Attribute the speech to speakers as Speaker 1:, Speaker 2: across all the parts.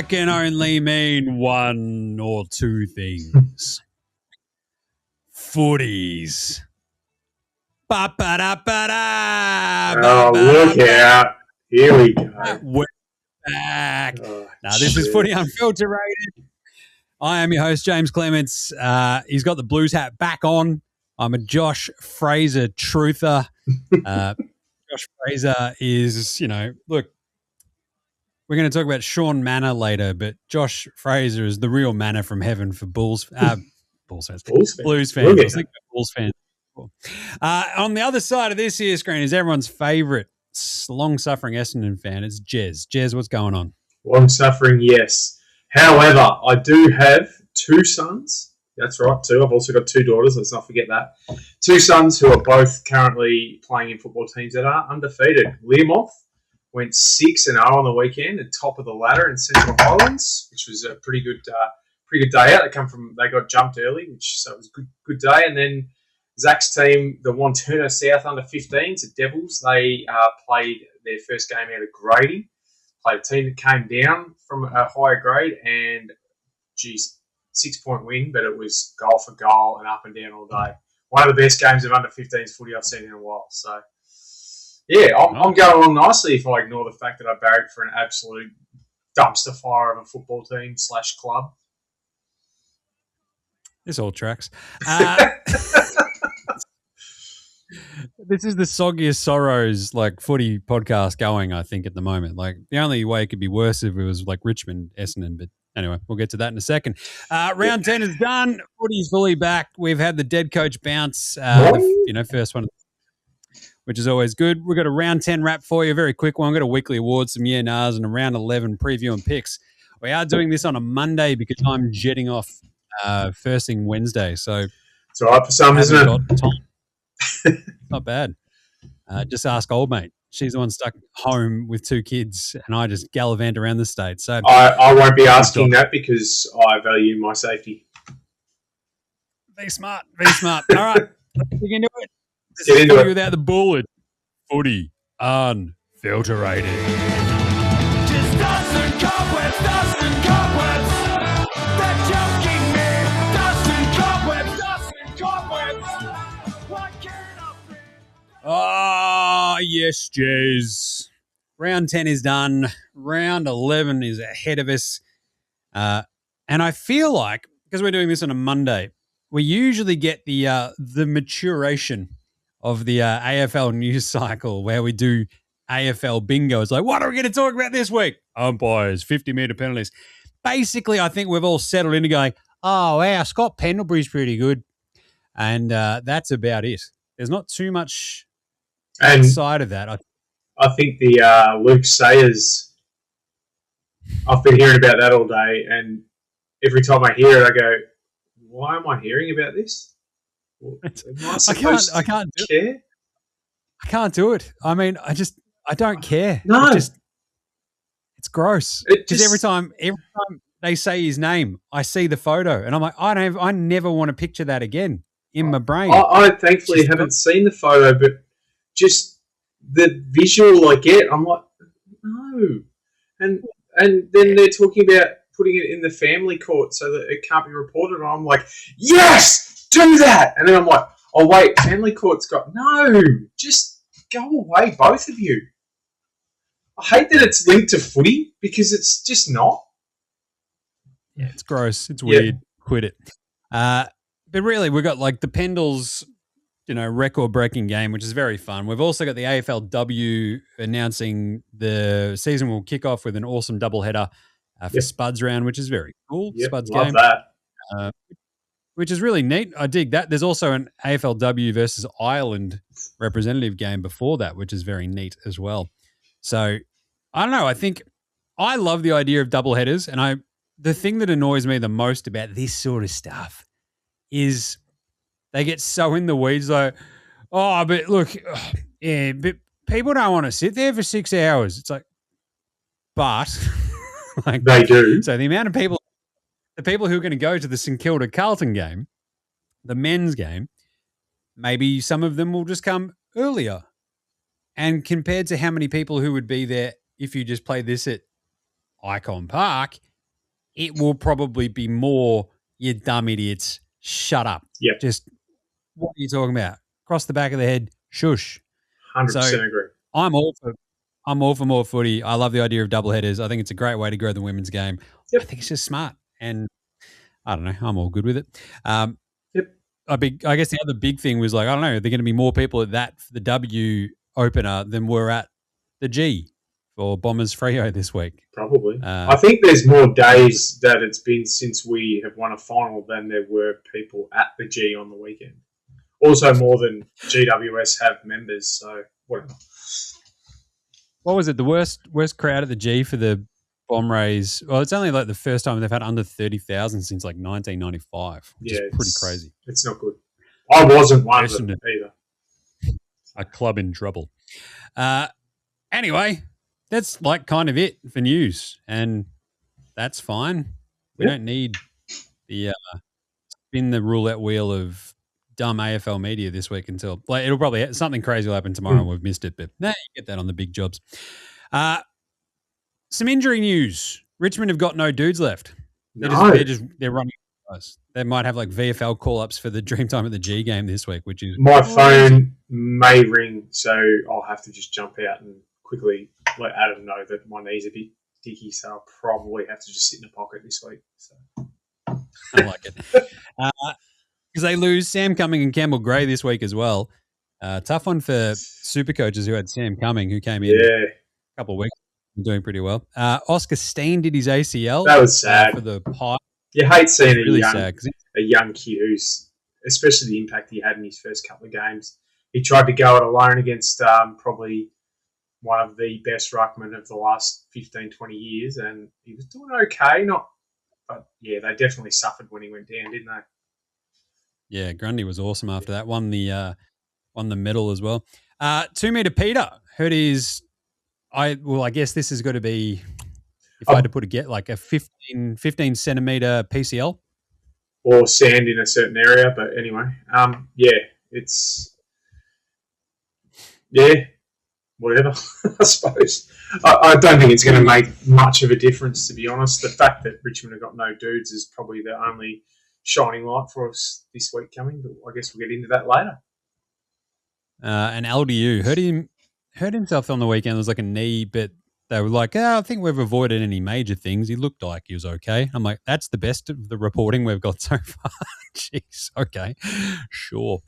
Speaker 1: That can only mean one or two things. Footies. Ba-ba-da-ba-da,
Speaker 2: Oh, look out. Here we go.
Speaker 1: We're back.
Speaker 2: Oh,
Speaker 1: now, this is Footy Unfilterated. I am your host, James Clements. He's got the Blues hat back on. I'm a Josh Fraser truther. Josh Fraser is, look, we're going to talk about Sean Manor later, but Josh Fraser is the real manna from heaven for Blues fans. Blues fans. I was thinking Bulls fans. On the other side of this here screen is everyone's favourite long-suffering Essendon fan. It's Jez. Jez, what's going on?
Speaker 2: Long-suffering, yes. However, I do have two sons. That's right, two. I've also got two daughters. Let's not forget that. Two sons who are both currently playing in football teams that are undefeated. Liamoth went 6-0 on the weekend at top of the ladder in Central Highlands, which was a pretty good day out. They got jumped early, so it was a good day. And then Zach's team, the Wanturna South under-15s, the Devils, they played their first game out of grading. Played a team that came down from a higher grade and, 6-point win, but it was goal for goal and up and down all day. One of the best games of under-15s footy I've seen in a while. So, yeah, I'm going along nicely if I ignore the fact that I barracked for an absolute dumpster fire of a football team / club.
Speaker 1: This all tracks. This is the soggiest sorrows footy podcast going, I think, at the moment. The only way it could be worse if it was Richmond, Essendon, but anyway, we'll get to that in a second. Round 10 is done. Footy's fully back. We've had the dead coach bounce, first one, which is always good. We've got a round 10 wrap for you, a very quick one. We've got a weekly award, some yeah-nahs, and a round 11 preview and picks. We are doing this on a Monday because I'm jetting off first thing Wednesday. So
Speaker 2: it's all right for some, isn't it?
Speaker 1: Not bad. Just ask old mate. She's the one stuck home with two kids, and I just gallivant around the state. So
Speaker 2: I won't be asking that because I value my safety.
Speaker 1: Be smart. All right, let's dig into it.
Speaker 2: Get into it.
Speaker 1: Without the bullet. Footy Unfilterated.
Speaker 3: Just dust and cobwebs. They're choking me. Dust and cobwebs. What can I bring?
Speaker 1: Oh, yes, Jez. Round 10 is done. Round 11 is ahead of us. And I feel like, because we're doing this on a Monday, we usually get the maturation of the AFL news cycle where we do AFL bingo. It's like, what are we going to talk about this week? Umpires, 50-metre penalties. Basically, I think we've all settled into going, oh, wow, Scott Pendlebury's pretty good. And that's about it. There's not too much outside of that.
Speaker 2: I think the Luke Sayers, I've been hearing about that all day, and every time I hear it, I go, why am I hearing about this?
Speaker 1: I can't do it. I can't do it. I mean, I don't care.
Speaker 2: No.
Speaker 1: It's gross. Because every time they say his name, I see the photo, and I'm like, I never want to picture that again in my brain.
Speaker 2: I thankfully haven't seen the photo, but just the visual I get, I'm like, no. And then they're talking about putting it in the family court so that it can't be reported. And I'm like, yes, do that. And then I'm like, oh, wait, family court's got... No, just go away, both of you. I hate that it's linked to footy because it's just not.
Speaker 1: Yeah, it's gross. It's weird. Yeah. Quit it. But really, we've got the Pendles, record-breaking game, which is very fun. We've also got the AFLW announcing the season will kick off with an awesome doubleheader for Spud's round, which is very cool.
Speaker 2: Yep,
Speaker 1: Spud's
Speaker 2: love
Speaker 1: game.
Speaker 2: That.
Speaker 1: Which is really neat. I dig that. There's also an AFLW versus Ireland representative game before that, which is very neat as well. So, I don't know. I think I love the idea of doubleheaders, and the thing that annoys me the most about this sort of stuff is they get so in the weeds like, oh, but look, yeah, but people don't want to sit there for 6 hours. It's like, but
Speaker 2: they do.
Speaker 1: So the amount of people, the people who are going to go to the St Kilda Carlton game, the men's game, maybe some of them will just come earlier. And compared to how many people who would be there if you just played this at Icon Park, it will probably be more, you dumb idiots, shut up.
Speaker 2: Yep.
Speaker 1: Just, what are you talking about? Across the back of the head, shush.
Speaker 2: 100% agree.
Speaker 1: I'm all for more footy. I love the idea of double headers. I think it's a great way to grow the women's game.
Speaker 2: Yep.
Speaker 1: I think it's just smart. And I don't know, I'm all good with it.
Speaker 2: Yep.
Speaker 1: I guess the other big thing was like, I don't know, are there going to be more people at that for the W opener than were at the G for Bombers Freo this week?
Speaker 2: Probably. I think there's more days that it's been since we have won a final than there were people at the G on the weekend. Also more than GWS have members, so whatever.
Speaker 1: What was it? The worst crowd at the G for the Bomb Rays? Well, it's only like the first time they've had under 30,000 since like 1995, which is pretty crazy.
Speaker 2: It's not good. I wasn't one of them either.
Speaker 1: A club in trouble. Anyway, that's like kind of it for news, and that's fine. We don't need the spin the roulette wheel of dumb AFL media this week until like it'll probably something crazy will happen tomorrow and we've missed it, but you get that on the big jobs. Some injury news. Richmond have got no dudes left. They're running. They might have like VFL call-ups for the Dreamtime at the G game this week, which is
Speaker 2: my phone may ring, so I'll have to just jump out and quickly let Adam know that my knee's a bit dicky, so I'll probably have to just sit in a pocket this week. So.
Speaker 1: I like it. Because they lose Sam Cumming and Campbell Gray this week as well. Tough one for super coaches who had Sam Cumming, who came in a couple of weeks, doing pretty well. Oscar Steen did his ACL.
Speaker 2: That was sad.
Speaker 1: For the Pie.
Speaker 2: You hate seeing
Speaker 1: a
Speaker 2: young kid who's, especially the impact he had in his first couple of games. He tried to go it alone against probably one of the best ruckmen of the last 15, 20 years, and he was doing okay. But they definitely suffered when he went down, didn't they?
Speaker 1: Yeah, Grundy was awesome after that. Won the medal as well. 2 meter Peter hurt his. I guess this has got to be, if I had to put a 15 centimeter PCL
Speaker 2: or sand in a certain area. But anyway, it's whatever. I suppose I don't think it's going to make much of a difference, to be honest. The fact that Richmond have got no dudes is probably the only shining light for us this week coming, but I guess we'll get into that later.
Speaker 1: And LDU hurt himself on the weekend. It was like a knee, but they were like, I think we've avoided any major things. He looked like he was okay. I'm like, that's the best of the reporting we've got so far. Jeez, okay, sure.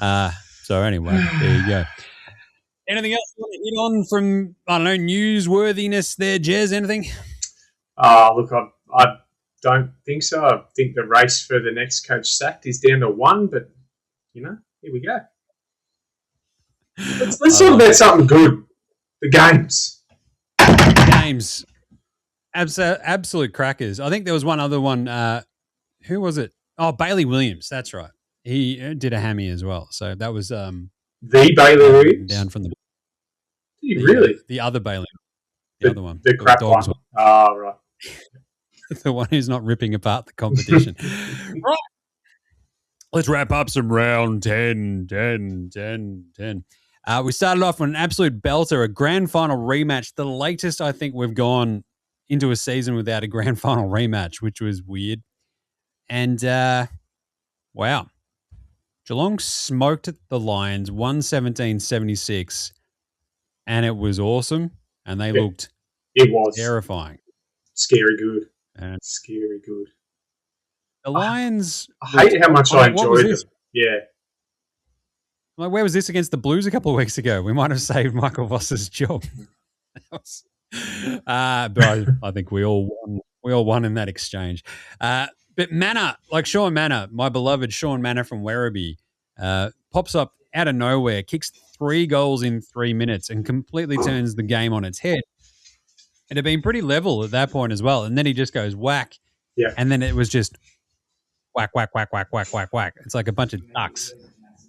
Speaker 1: So anyway, there you go. Anything else you want to hit on from, I don't know, newsworthiness there, Jez? Anything?
Speaker 2: Look, I don't think so. I think the race for the next coach sacked is down to 1, but, here we go. Let's talk about something good. The games.
Speaker 1: Absolute crackers. I think there was one other one. Who was it? Oh, Bailey Williams. That's right. He did a hammy as well. So that was
Speaker 2: the Bailey Williams?
Speaker 1: Down from the...
Speaker 2: Did you really?
Speaker 1: The other Bailey. The other one.
Speaker 2: The crap one. Oh, right.
Speaker 1: The one who's not ripping apart the competition. Right. Let's wrap up some round 10. We started off with an absolute belter, a grand final rematch. The latest I think we've gone into a season without a grand final rematch, which was weird. And, wow. Geelong smoked the Lions 117-76, and it was awesome, and they looked terrifying.
Speaker 2: Scary good.
Speaker 1: And
Speaker 2: scary good.
Speaker 1: The Lions...
Speaker 2: I hate how much I enjoyed them. Yeah.
Speaker 1: Like, where was this against the Blues a couple of weeks ago? We might have saved Michael Voss's job. But I think we all won in that exchange. But Manor, like Sean Manor, my beloved Sean Manor from Werribee, pops up out of nowhere, kicks 3 goals in 3 minutes and completely turns the game on its head. It had been pretty level at that point as well. And then he just goes whack.
Speaker 2: Yeah.
Speaker 1: And then it was just whack, whack, whack, whack, whack, whack, whack. It's like a bunch of ducks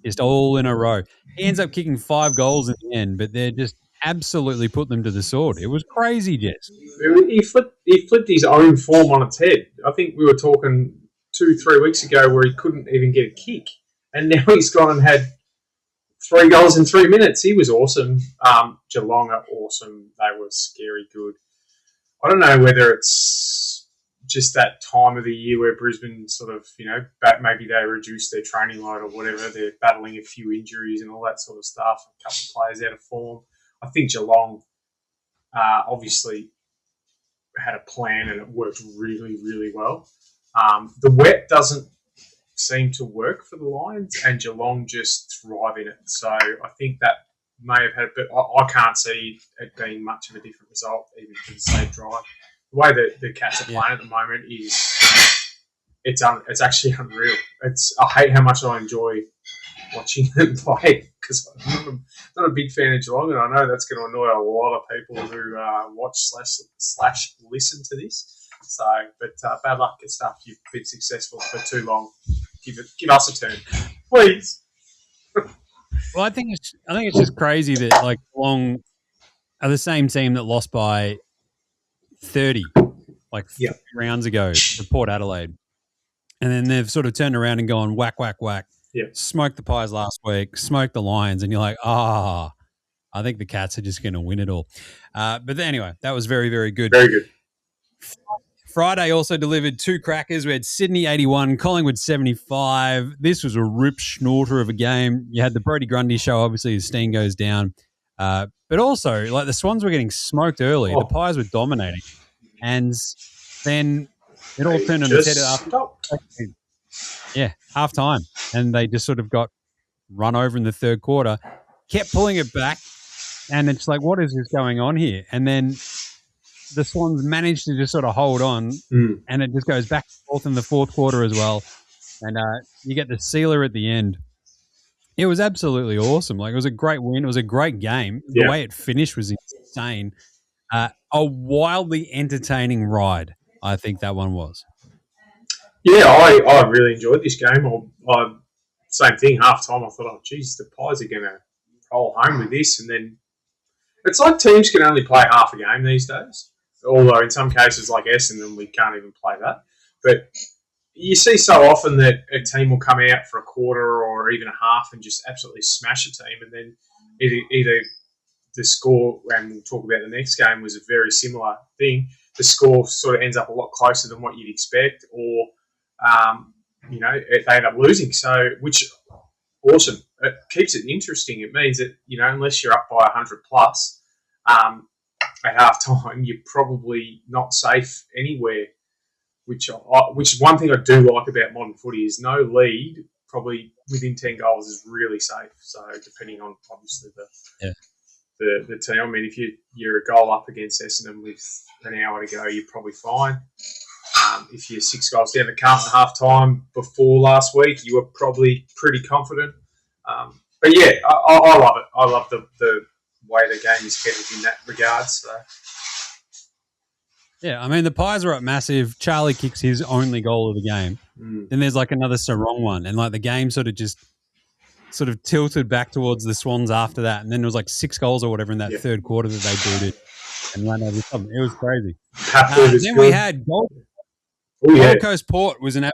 Speaker 1: just all in a row. He ends up kicking 5 goals in the end, but they're just absolutely put them to the sword. It was crazy, Jess.
Speaker 2: He flipped his own form on its head. I think we were talking 2-3 weeks ago where he couldn't even get a kick. And now he's gone and had 3 goals in 3 minutes. He was awesome. Geelong are awesome. They were scary good. I don't know whether it's just that time of the year where Brisbane sort of, maybe they reduce their training load or whatever. They're battling a few injuries and all that sort of stuff. A couple of players out of form. I think Geelong obviously had a plan and it worked really, really well. The wet doesn't seem to work for the Lions, and Geelong just thrive in it. So I think that may have had, but I can't see it being much of a different result, even for the same drive. The way that the Cats are playing at the moment it's actually unreal. I hate how much I enjoy watching them play because I'm not a big fan of Geelong, and I know that's going to annoy a lot of people who watch slash listen to this. So, but bad luck and stuff. You've been successful for too long. Give us a turn, please.
Speaker 1: Well, I think it's just crazy that like Geelong are the same team that lost by 30 3 rounds ago to Port Adelaide, and then they've sort of turned around and gone whack, whack, whack.
Speaker 2: Yeah,
Speaker 1: smoked the Pies last week, smoked the Lions, and you're like, I think the Cats are just going to win it all. But anyway, that was very, very good.
Speaker 2: Very good.
Speaker 1: Friday also delivered 2 crackers. We had Sydney 81, Collingwood 75. This was a rip snorter of a game. You had the Brodie Grundy show, obviously, as Steen goes down. But also, like the Swans were getting smoked early. The Pies were dominating. And then it all turned on its head after. Yeah, half time. And they just sort of got run over in the third quarter, kept pulling it back. And it's like, what is this going on here? And then the Swans managed to just sort of hold on, and it just goes back and forth in the fourth quarter as well. And you get the sealer at the end. It was absolutely awesome. Like, it was a great win. It was a great game. The way it finished was insane. A wildly entertaining ride, I think that one was.
Speaker 2: Yeah, I really enjoyed this game. Same thing, half time, I thought, geez, the Pies are going to roll home with this. And then it's like teams can only play half a game these days. Although in some cases, like Essendon, we can't even play that. But you see so often that a team will come out for a quarter or even a half and just absolutely smash a team. And then either the score, and we'll talk about the next game, was a very similar thing. The score sort of ends up a lot closer than what you'd expect, or, they end up losing. So, which, awesome. It keeps it interesting. It means that, unless you're up by 100 plus, at half time, you're probably not safe anywhere, which one thing I do like about modern footy is no lead, probably within 10 goals is really safe. So depending on obviously the team. I mean, if you're a goal up against Essendon with an hour to go, you're probably fine. If you're 6 goals down to Carlton at half time before last week, you were probably pretty confident. But yeah, I love it. I love the way the game is headed in that regard. So.
Speaker 1: Yeah, I mean, the Pies are up massive. Charlie kicks his only goal of the game. Then there's like another Sarong one. And like the game sort of tilted back towards the Swans after that. And then there was like 6 goals or whatever in that third quarter that they booted and ran over something. It was crazy. Then we had Gold Coast Port was an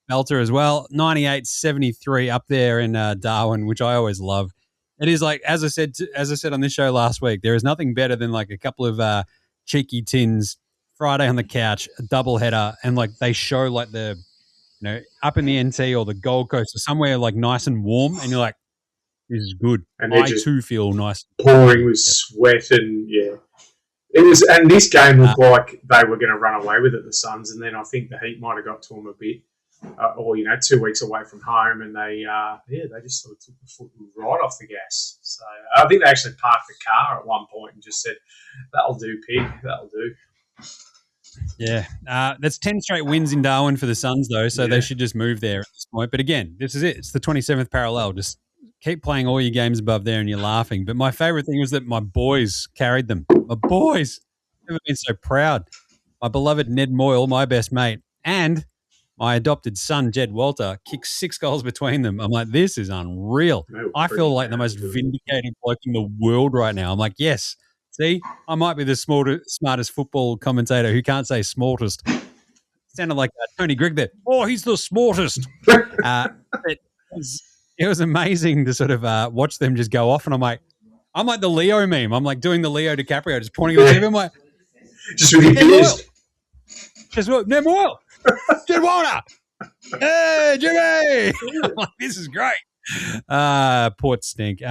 Speaker 1: belter as well. 98-73 up there in Darwin, which I always love. It is like, as I said on this show last week, there is nothing better than like a couple of cheeky tins Friday on the couch, a double header, and like they show like the, up in the NT or the Gold Coast or somewhere like nice and warm, and you're like, this is good. And I too feel nice.
Speaker 2: Pouring with sweat and it was. And this game looked like they were going to run away with it, the Suns, and then I think the heat might have got to them a bit. Or 2 weeks away from home, and they just sort of took the foot right off the gas. So I think they actually parked the car at one point and just said, "That'll do, pig. That'll do."
Speaker 1: Yeah, that's 10 straight wins in Darwin for the Suns, though, so they should just move there at this point. But again, this is it. It's the 27th parallel. Just keep playing all your games above there, and you're laughing. But my favourite thing was that my boys carried them. My boys, never been so proud. My beloved Ned Moyle, my best mate, and my adopted son, Jed Walter, kicked 6 goals between them. I'm like, this is unreal. I feel like the most vindicated bloke in the world right now. I'm like, yes, see, I might be the smartest football commentator who can't say smartest. Sounded like Tony Grigg there. Oh, he's the smartest. It was amazing to sort of watch them just go off. And I'm like the Leo meme. I'm like doing the Leo DiCaprio, just pointing at the TV. I'm like,
Speaker 2: just with your fingers.
Speaker 1: Just look, no more. Jed Warner. Hey, Jimmy. I'm like, this is great. Port stink.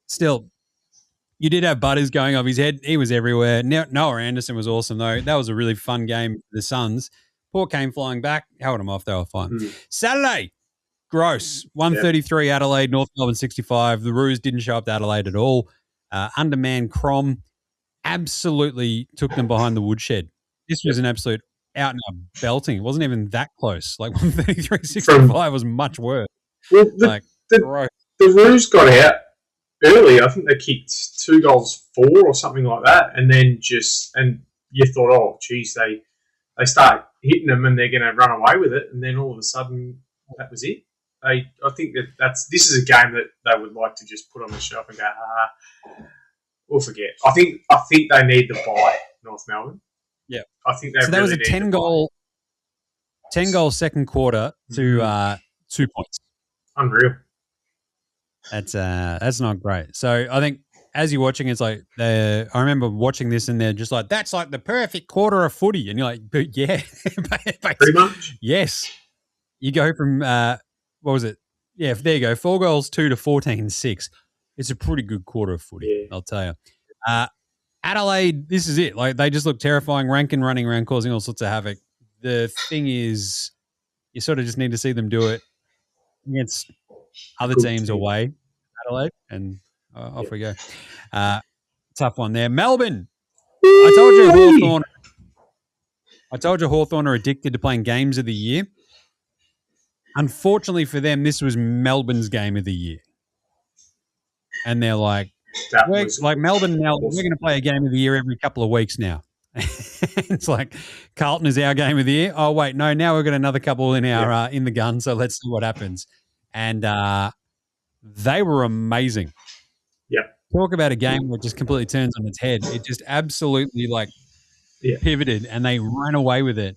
Speaker 1: Still, you did have Butters going off his head. He was everywhere. Noah Anderson was awesome, though. That was a really fun game for the Suns. Port came flying back. Held them off. They were fine. Saturday, gross. 133 Adelaide, North Melbourne 65. The Roos didn't show up to Adelaide at all. Underman Crom absolutely took them behind the woodshed. This was an absolute out and out belting. It wasn't even that close. Like 133-65 was much worse.
Speaker 2: Well, the Roos got out early. I think they kicked 2 goals 4 or something like that, and then and you thought, oh, geez, they start hitting them and they're going to run away with it, and then all of a sudden that was it. I think this is a game that they would like to just put on the shelf and go, we'll forget. I think they need the bye, North Melbourne. Yeah, I think they. So that was a 10 goal second quarter to 2 points. Unreal.
Speaker 1: That's not great. So I think as you're watching, it's like I remember watching this and they're just like, that's like the perfect quarter of footy, and you're like, but yeah,
Speaker 2: pretty much.
Speaker 1: Yes, you go from what was it? Yeah, there you go, 4 goals 2 to 14-6. It's a pretty good quarter of footy, I'll tell you. Adelaide, this is it. Like they just look terrifying, Rankin running around, causing all sorts of havoc. The thing is, you sort of just need to see them do it against other teams away, Adelaide, and off we go. Tough one there. Melbourne. I told you Hawthorn are addicted to playing games of the year. Unfortunately for them, this was Melbourne's game of the year. And they're like, Melbourne now, we're going to play a game of the year every couple of weeks now. It's like Carlton is our game of the year. Oh, wait, no, now we've got another couple in our in the gun, so let's see what happens. And they were amazing.
Speaker 2: Yep.
Speaker 1: Talk about a game that just completely turns on its head. It just absolutely pivoted and they ran away with it.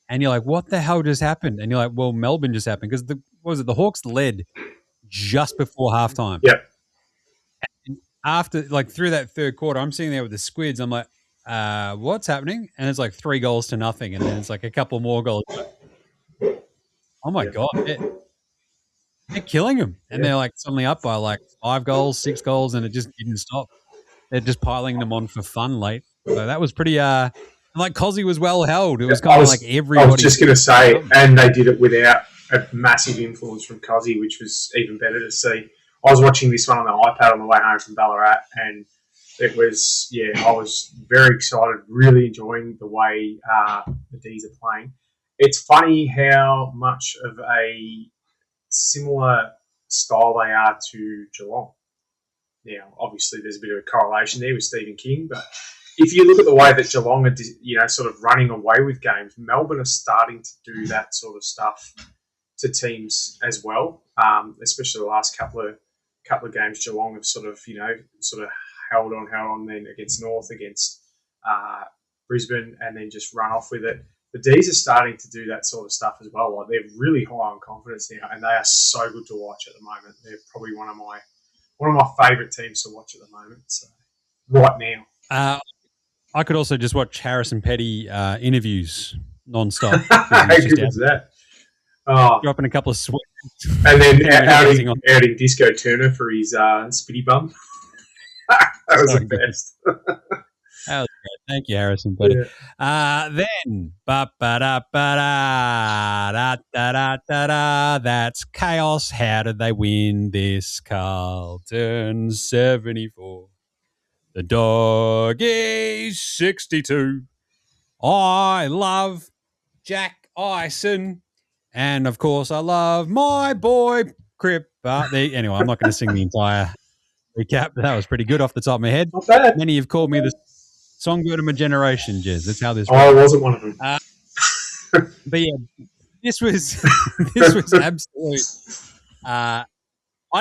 Speaker 1: And you're like, what the hell just happened? And you're like, well, Melbourne just happened because the Hawks led just before halftime.
Speaker 2: Yep.
Speaker 1: And after through that third quarter, I'm sitting there with the squids. I'm like, what's happening? And it's like 3 goals to nothing. And then it's like a couple more goals. Oh my God. They're killing them. And they're like suddenly up by 5 goals, 6 goals, and it just didn't stop. They're just piling them on for fun late. So that was pretty, Cozzy was well held. It was kind of like everybody.
Speaker 2: I was just going to say, and they did it without a massive influence from Cozzy, which was even better to see. I was watching this one on the iPad on the way home from Ballarat, and it was, I was very excited, really enjoying the way the D's are playing. It's funny how much of a similar style they are to Geelong. Now, obviously, there's a bit of a correlation there with Stephen King, but if you look at the way that Geelong are, sort of running away with games, Melbourne are starting to do that sort of stuff to teams as well. Especially the last couple of games, Geelong have sort of held on then against North, against Brisbane, and then just run off with it. The D's are starting to do that sort of stuff as well. Like they're really high on confidence now, and they are so good to watch at the moment. They're probably one of my favourite teams to watch at the moment. So right now,
Speaker 1: I could also just watch Harrison Petty interviews nonstop.
Speaker 2: How good was that? Oh.
Speaker 1: Dropping a couple of sweats.
Speaker 2: And then outing Disco Turner for his spitty bum. That was the best.
Speaker 1: That was great. Thank you, Harrison Petty. Yeah. Then, that's chaos. How did they win this? Carlton 74. The Doggies 62. I love Jack Ison. And, of course, I love my boy Crip. Anyway, I'm not going to sing the entire recap. That was pretty good off the top of my head.
Speaker 2: Not bad.
Speaker 1: Many have called me the songbird of my generation, Jez. That's how this
Speaker 2: I wasn't one of them.
Speaker 1: But, yeah, this was absolute. I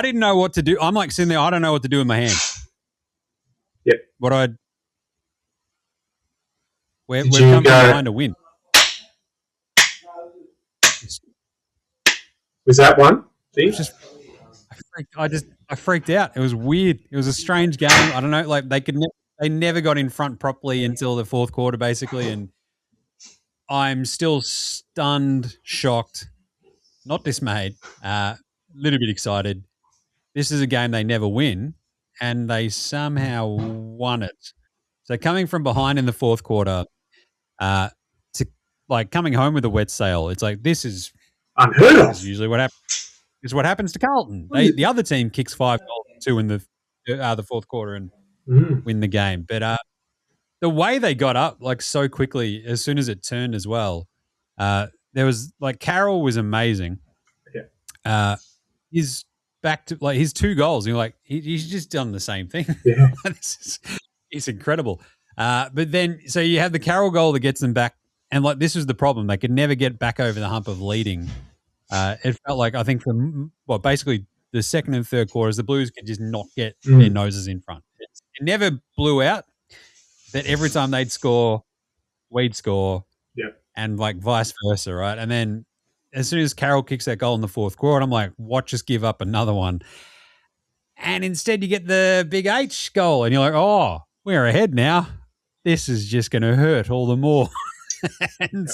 Speaker 1: didn't know what to do. I'm like sitting there, I don't know what to do with my hand.
Speaker 2: Yep.
Speaker 1: We're coming behind to win.
Speaker 2: Was that one thing?
Speaker 1: I freaked out. It was weird. It was a strange game. I don't know. Like they never got in front properly until the fourth quarter, basically, and I'm still stunned, shocked, not dismayed, a little bit excited. This is a game they never win, and they somehow won it. So coming from behind in the fourth quarter, to like coming home with a wet sail, it's like this is
Speaker 2: Unheard of.
Speaker 1: This is usually what happens. Is what happens to Carlton. The other team kicks 5 goals, 2 in the fourth quarter and win the game. But the way they got up like so quickly as soon as it turned as well, there was like Carroll was amazing.
Speaker 2: Yeah.
Speaker 1: He's back to like his 2 goals. You're like he's just done the same thing.
Speaker 2: Yeah.
Speaker 1: It's incredible. But then so you have the Carroll goal that gets them back, and like this was the problem. They could never get back over the hump of leading. It felt like I think from basically the second and third quarters, the Blues could just not get their noses in front. It never blew out, but every time they'd score, we'd score, and like vice versa, right? And then as soon as Carroll kicks that goal in the fourth quarter, I'm like, watch us give up another one. And instead you get the big H goal, and you're like, oh, we're ahead now. This is just going to hurt all the more. And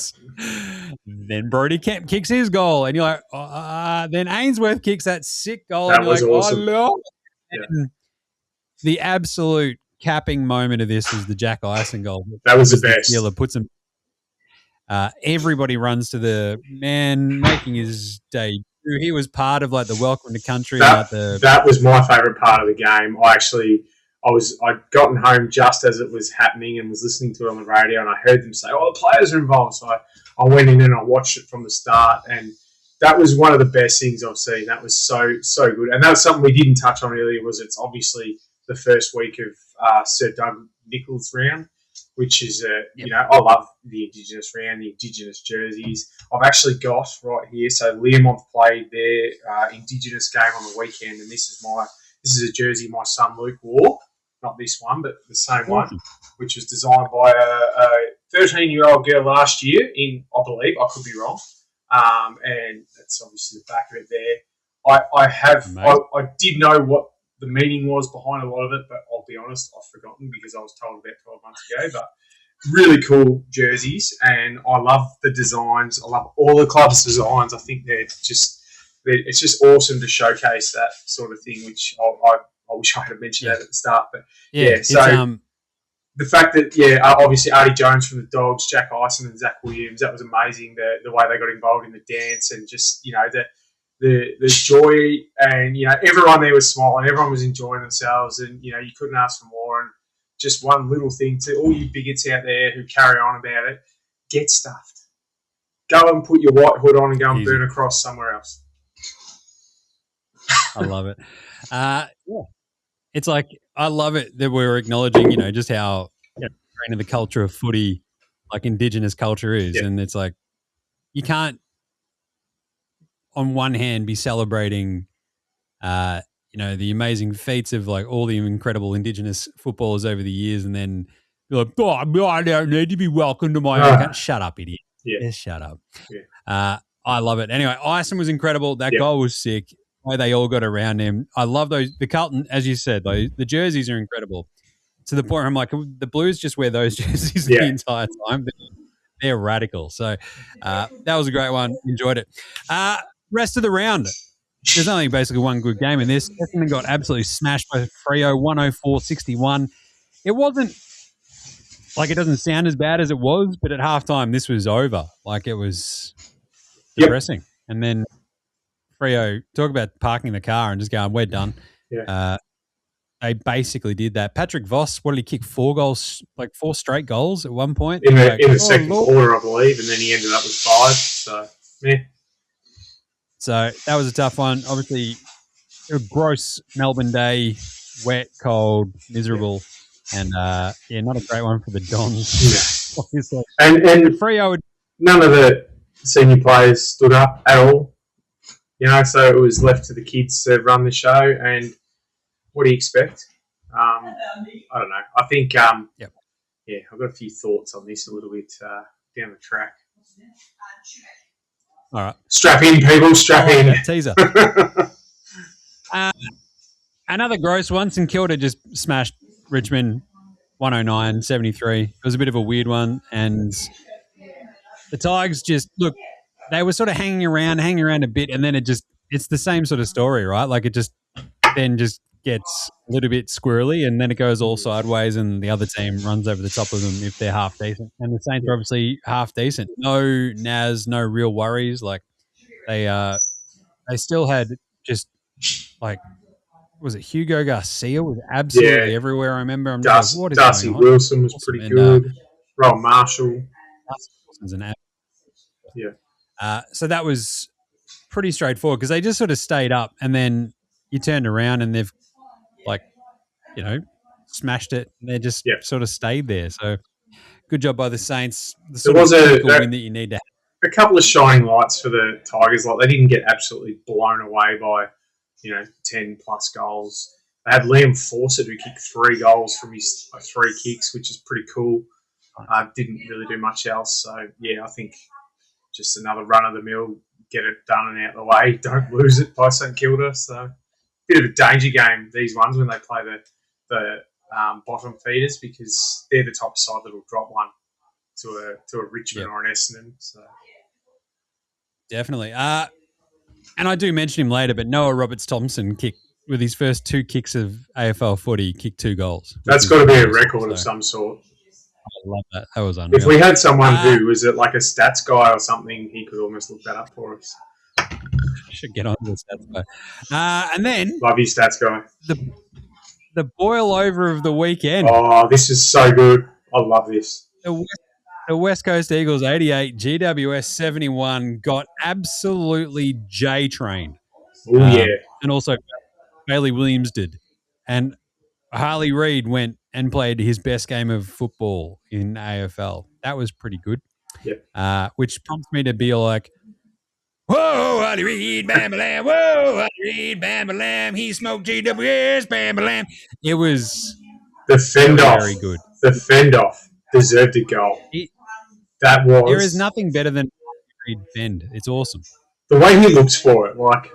Speaker 1: then Brody Kemp kicks his goal, and you're like, then Ainsworth kicks that sick goal,
Speaker 2: That
Speaker 1: and you're
Speaker 2: was
Speaker 1: like,
Speaker 2: awesome.
Speaker 1: oh, no. And the absolute capping moment of this is the Jack Ison goal.
Speaker 2: That was the best.
Speaker 1: Miller puts him. Everybody runs to the man making his debut. He was part of like the welcome to country.
Speaker 2: That was my favourite part of the game. I'd gotten home just as it was happening and was listening to it on the radio, and I heard them say, "Oh, the players are involved." So I went in and I watched it from the start, and that was one of the best things I've seen. That was so good, and that was something we didn't touch on earlier. It's obviously the first week of Sir Doug Nicholls' round, which is I love the Indigenous round, the Indigenous jerseys. I've actually got right here. So Liam played their Indigenous game on the weekend, and this is a jersey my son Luke wore. Not this one, but the same one, which was designed by a 13-year-old girl last year I believe, I could be wrong. And that's obviously the back of it there. I did know what the meaning was behind a lot of it, but I'll be honest, I've forgotten because I was told about 12 months ago. But really cool jerseys, and I love the designs. I love all the club's designs. I think it's just awesome to showcase that sort of thing, which I wish I had mentioned that at the start. But so the fact that obviously Artie Jones from the Dogs, Jack Ison and Zach Williams, that was amazing. The way they got involved in the dance, and just the joy, and everyone there was smiling, everyone was enjoying themselves, and you couldn't ask for more. And just one little thing to all you bigots out there who carry on about it: get stuffed. Go and put your white hood on and go and burn a cross somewhere else.
Speaker 1: I love it. It's like I love it that we're acknowledging, just how into the culture of footy, like Indigenous culture is, and it's like you can't, on one hand, be celebrating, the amazing feats of like all the incredible Indigenous footballers over the years, and then be like, oh, I don't need to be welcome to my own country. Shut up, idiot. Just shut up. I love it. Anyway, Ison was incredible. That goal was sick. Way they all got around him. I love those. The Carlton, as you said, the jerseys are incredible. To the point where I'm like, the Blues just wear those jerseys the entire time. They're radical. So that was a great one. Enjoyed it. Rest of the round. There's only basically one good game in this. Essendon got absolutely smashed by Freo, 104-61. It wasn't like, it doesn't sound as bad as it was, but at halftime this was over. Like, it was depressing. And then Freo, talk about parking the car and just going, we're done. They basically did that. Patrick Voss, what did he kick? 4 goals, like 4 straight goals at one point?
Speaker 2: In the second quarter, I believe, and then he ended up with 5. So,
Speaker 1: So that was a tough one. Obviously, a gross Melbourne day, wet, cold, miserable, and not a great one for the Dons. Obviously.
Speaker 2: And
Speaker 1: Freo,
Speaker 2: none of the senior players stood up at all. So it was left to the kids to run the show, and what do you expect? I don't know. I think, I've got a few thoughts on this a little bit down the track.
Speaker 1: All right.
Speaker 2: Strap in, people, strap in.
Speaker 1: Teaser. Another gross one. St Kilda just smashed Richmond 109-73. It was a bit of a weird one, and the Tigers just look. They were sort of hanging around a bit, and then it's the same sort of story, right? Like it just gets a little bit squirrely, and then it goes all sideways, and the other team runs over the top of them if they're half decent. And the Saints are obviously half decent. No Naz, no real worries. Like they still had just like, was it Hugo Garcia was absolutely everywhere. I remember. I'm just like, what is
Speaker 2: Darcy
Speaker 1: going on?
Speaker 2: Wilson was pretty good. Rowan Marshall.
Speaker 1: Wilson's an
Speaker 2: Yeah.
Speaker 1: So that was pretty straightforward because they just sort of stayed up, and then you turned around and they've smashed it, and they just sort of stayed there. So good job by the Saints.
Speaker 2: There was a
Speaker 1: win that you need to have.
Speaker 2: A couple of shining lights for the Tigers. Like they didn't get absolutely blown away by 10 plus goals. They had Liam Fawcett who kicked 3 goals from his 3 kicks, which is pretty cool. Didn't really do much else. So I think just another run of the mill, get it done and out of the way. Don't lose it by St Kilda. So bit of a danger game, these ones, when they play the bottom feeders, because they're the top side that will drop one to a Richmond or an Essendon. So
Speaker 1: definitely. And I do mention him later, but Noah Roberts-Thompson kicked, with his first 2 kicks of AFL footy, kicked 2 goals.
Speaker 2: That's got to be a record of some sort.
Speaker 1: I love that. That was unreal.
Speaker 2: If we had someone who was like a stats guy or something, he could almost look that up for us.
Speaker 1: Should get on to the stats guy. And then
Speaker 2: love you, stats guy.
Speaker 1: The boil over of the weekend.
Speaker 2: Oh, this is so good. I love this.
Speaker 1: The West Coast Eagles 88, GWS 71 got absolutely J-trained.
Speaker 2: Oh, yeah.
Speaker 1: And also Bailey Williams did. And Harley Reid went and played his best game of football in AFL. That was pretty good.
Speaker 2: Yep.
Speaker 1: Which prompts me to be like, whoa, Harley Reid, bam-a-lam, whoa, Harley Reid, bam-a-lam, he smoked GWS, bam-a-lam. It was
Speaker 2: the fend-off.
Speaker 1: Very good.
Speaker 2: The fend-off deserved a goal.
Speaker 1: There is nothing better than Reid fend. It's awesome.
Speaker 2: The way he looks for it, like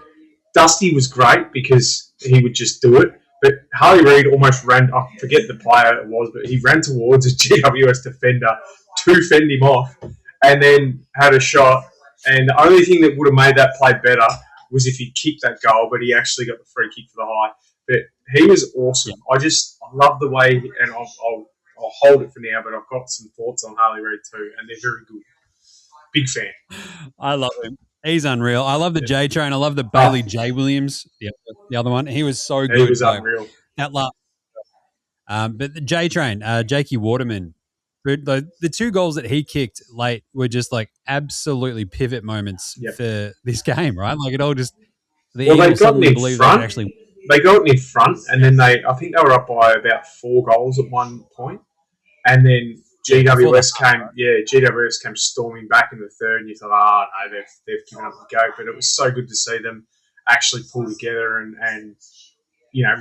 Speaker 2: Dusty was great because he would just do it. But Harley Reid almost ran, I forget the player it was, but he ran towards a GWS defender to fend him off and then had a shot. And the only thing that would have made that play better was if he kicked that goal, but he actually got the free kick for the high. But he was awesome. I love the way, and I'll hold it for now, but I've got some thoughts on Harley Reid too, and they're very good. Big fan.
Speaker 1: I love him. He's unreal. I love the J Train. I love the Bailey J Williams, the other one. He was so good.
Speaker 2: He was unreal.
Speaker 1: That last, but the J Train, Jakey Waterman, the 2 goals that he kicked late were just like absolutely pivot moments for this game, right? Like it all just.
Speaker 2: They got in front. They got in front, and then I think they were up by about 4 goals at one point, and then GWS came storming back in the third, and you thought, no, they've given up the go. But it was so good to see them actually pull together and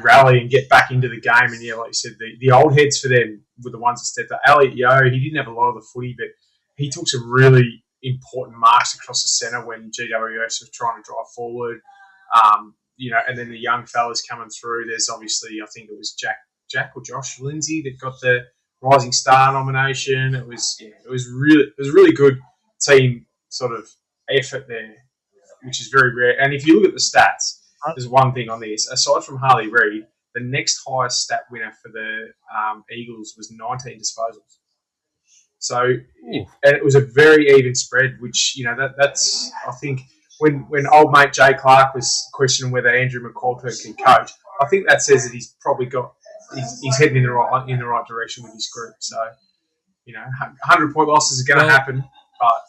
Speaker 2: rally and get back into the game. And like you said, the old heads for them were the ones that stepped up. Elliot Yeo, he didn't have a lot of the footy, but he took some really important marks across the centre when GWS was trying to drive forward. And then the young fellas coming through. There's obviously, I think it was Jack or Josh Lindsay that got the Rising Star nomination. It was really good team sort of effort there, which is very rare. And if you look at the stats, there's one thing on this. Aside from Harley Reid, the next highest stat winner for the Eagles was 19 disposals. So, and it was a very even spread, which that's I think when old mate Jay Clark was questioning whether Andrew McQualter can coach, I think that says that he's probably got. He's heading in the right direction with his group. So, 100-point losses are going to happen, but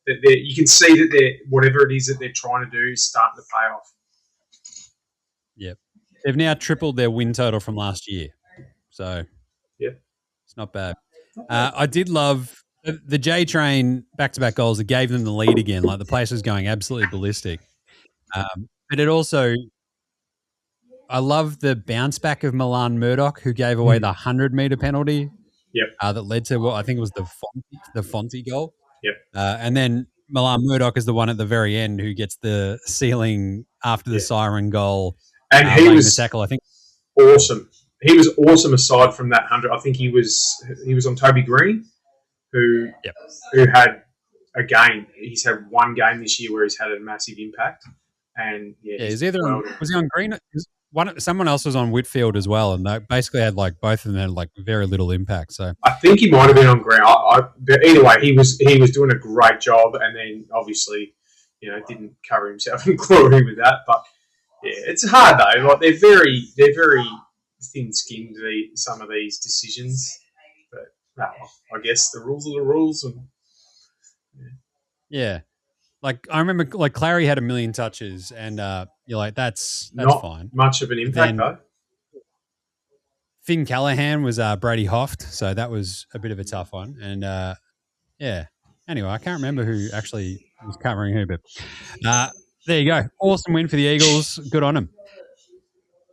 Speaker 2: you can see that whatever it is that they're trying to do is starting to pay off.
Speaker 1: Yep, they've now tripled their win total from last year, so it's not bad. I did love the J Train back-to-back goals that gave them the lead again. Like the place was going absolutely ballistic, but it also. I love the bounce back of Milan Murdoch, who gave away the 100-metre penalty. That led to what I think was the Fonte goal. And then Milan Murdoch is the one at the very end who gets the ceiling after the siren goal.
Speaker 2: And he was
Speaker 1: the tackle, I think.
Speaker 2: Awesome. He was awesome. Aside from that 100, I think he was on Toby Green, who had again, he's had one game this year where he's had a massive impact. And
Speaker 1: was he on green? Someone else was on Whitfield as well, and they basically had both of them had very little impact. So
Speaker 2: I think he might have been on green. But either way, he was doing a great job, and then obviously, didn't cover himself in glory with that. But yeah, it's hard though. They're very thin-skinned. Some of these decisions, but I guess the rules are the rules, and
Speaker 1: yeah. I remember, Clary had 1 million touches, and you're like, that's
Speaker 2: not
Speaker 1: fine.
Speaker 2: Much of an impact though.
Speaker 1: Finn Callahan was Brady Hoft, so that was a bit of a tough one. And yeah, anyway, I can't remember who actually was covering who, but there you go. Awesome win for the Eagles. Good on them.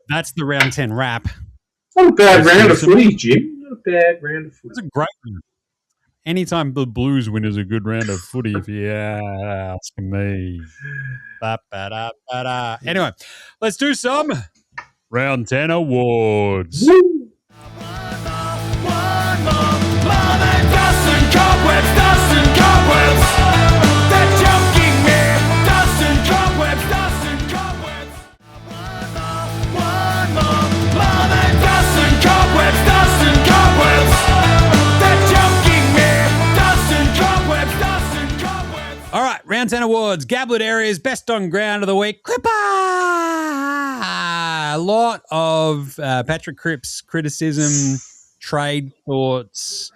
Speaker 1: That's the round 10 wrap.
Speaker 2: Not a bad round of footy, Jim. Not a bad round of footy.
Speaker 1: It's a great round. Anytime the Blues win is a good round of footy, if you ask me. Ba-ba-da-ba-da. Anyway, let's do some round 10 awards.
Speaker 2: Woo!
Speaker 1: All right, round 10 awards. Gablett Areas, best on ground of the week. Cripper! A lot of Patrick Cripps criticism, trade thoughts.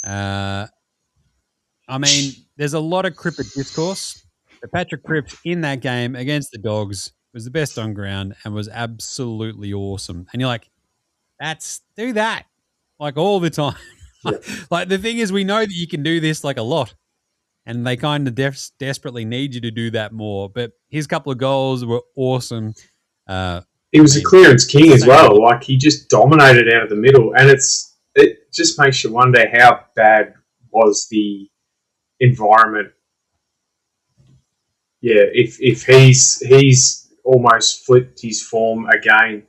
Speaker 1: There's a lot of Cripper discourse. But Patrick Cripps in that game against the Dogs was the best on ground and was absolutely awesome. And you're like, do that all the time.
Speaker 2: Yeah.
Speaker 1: The thing is, we know that you can do this a lot. And they kind of desperately need you to do that more. But his couple of goals were awesome.
Speaker 2: He was a clearance king as well. He just dominated out of the middle. And it just makes you wonder how bad was the environment. Yeah, if he's almost flipped his form again,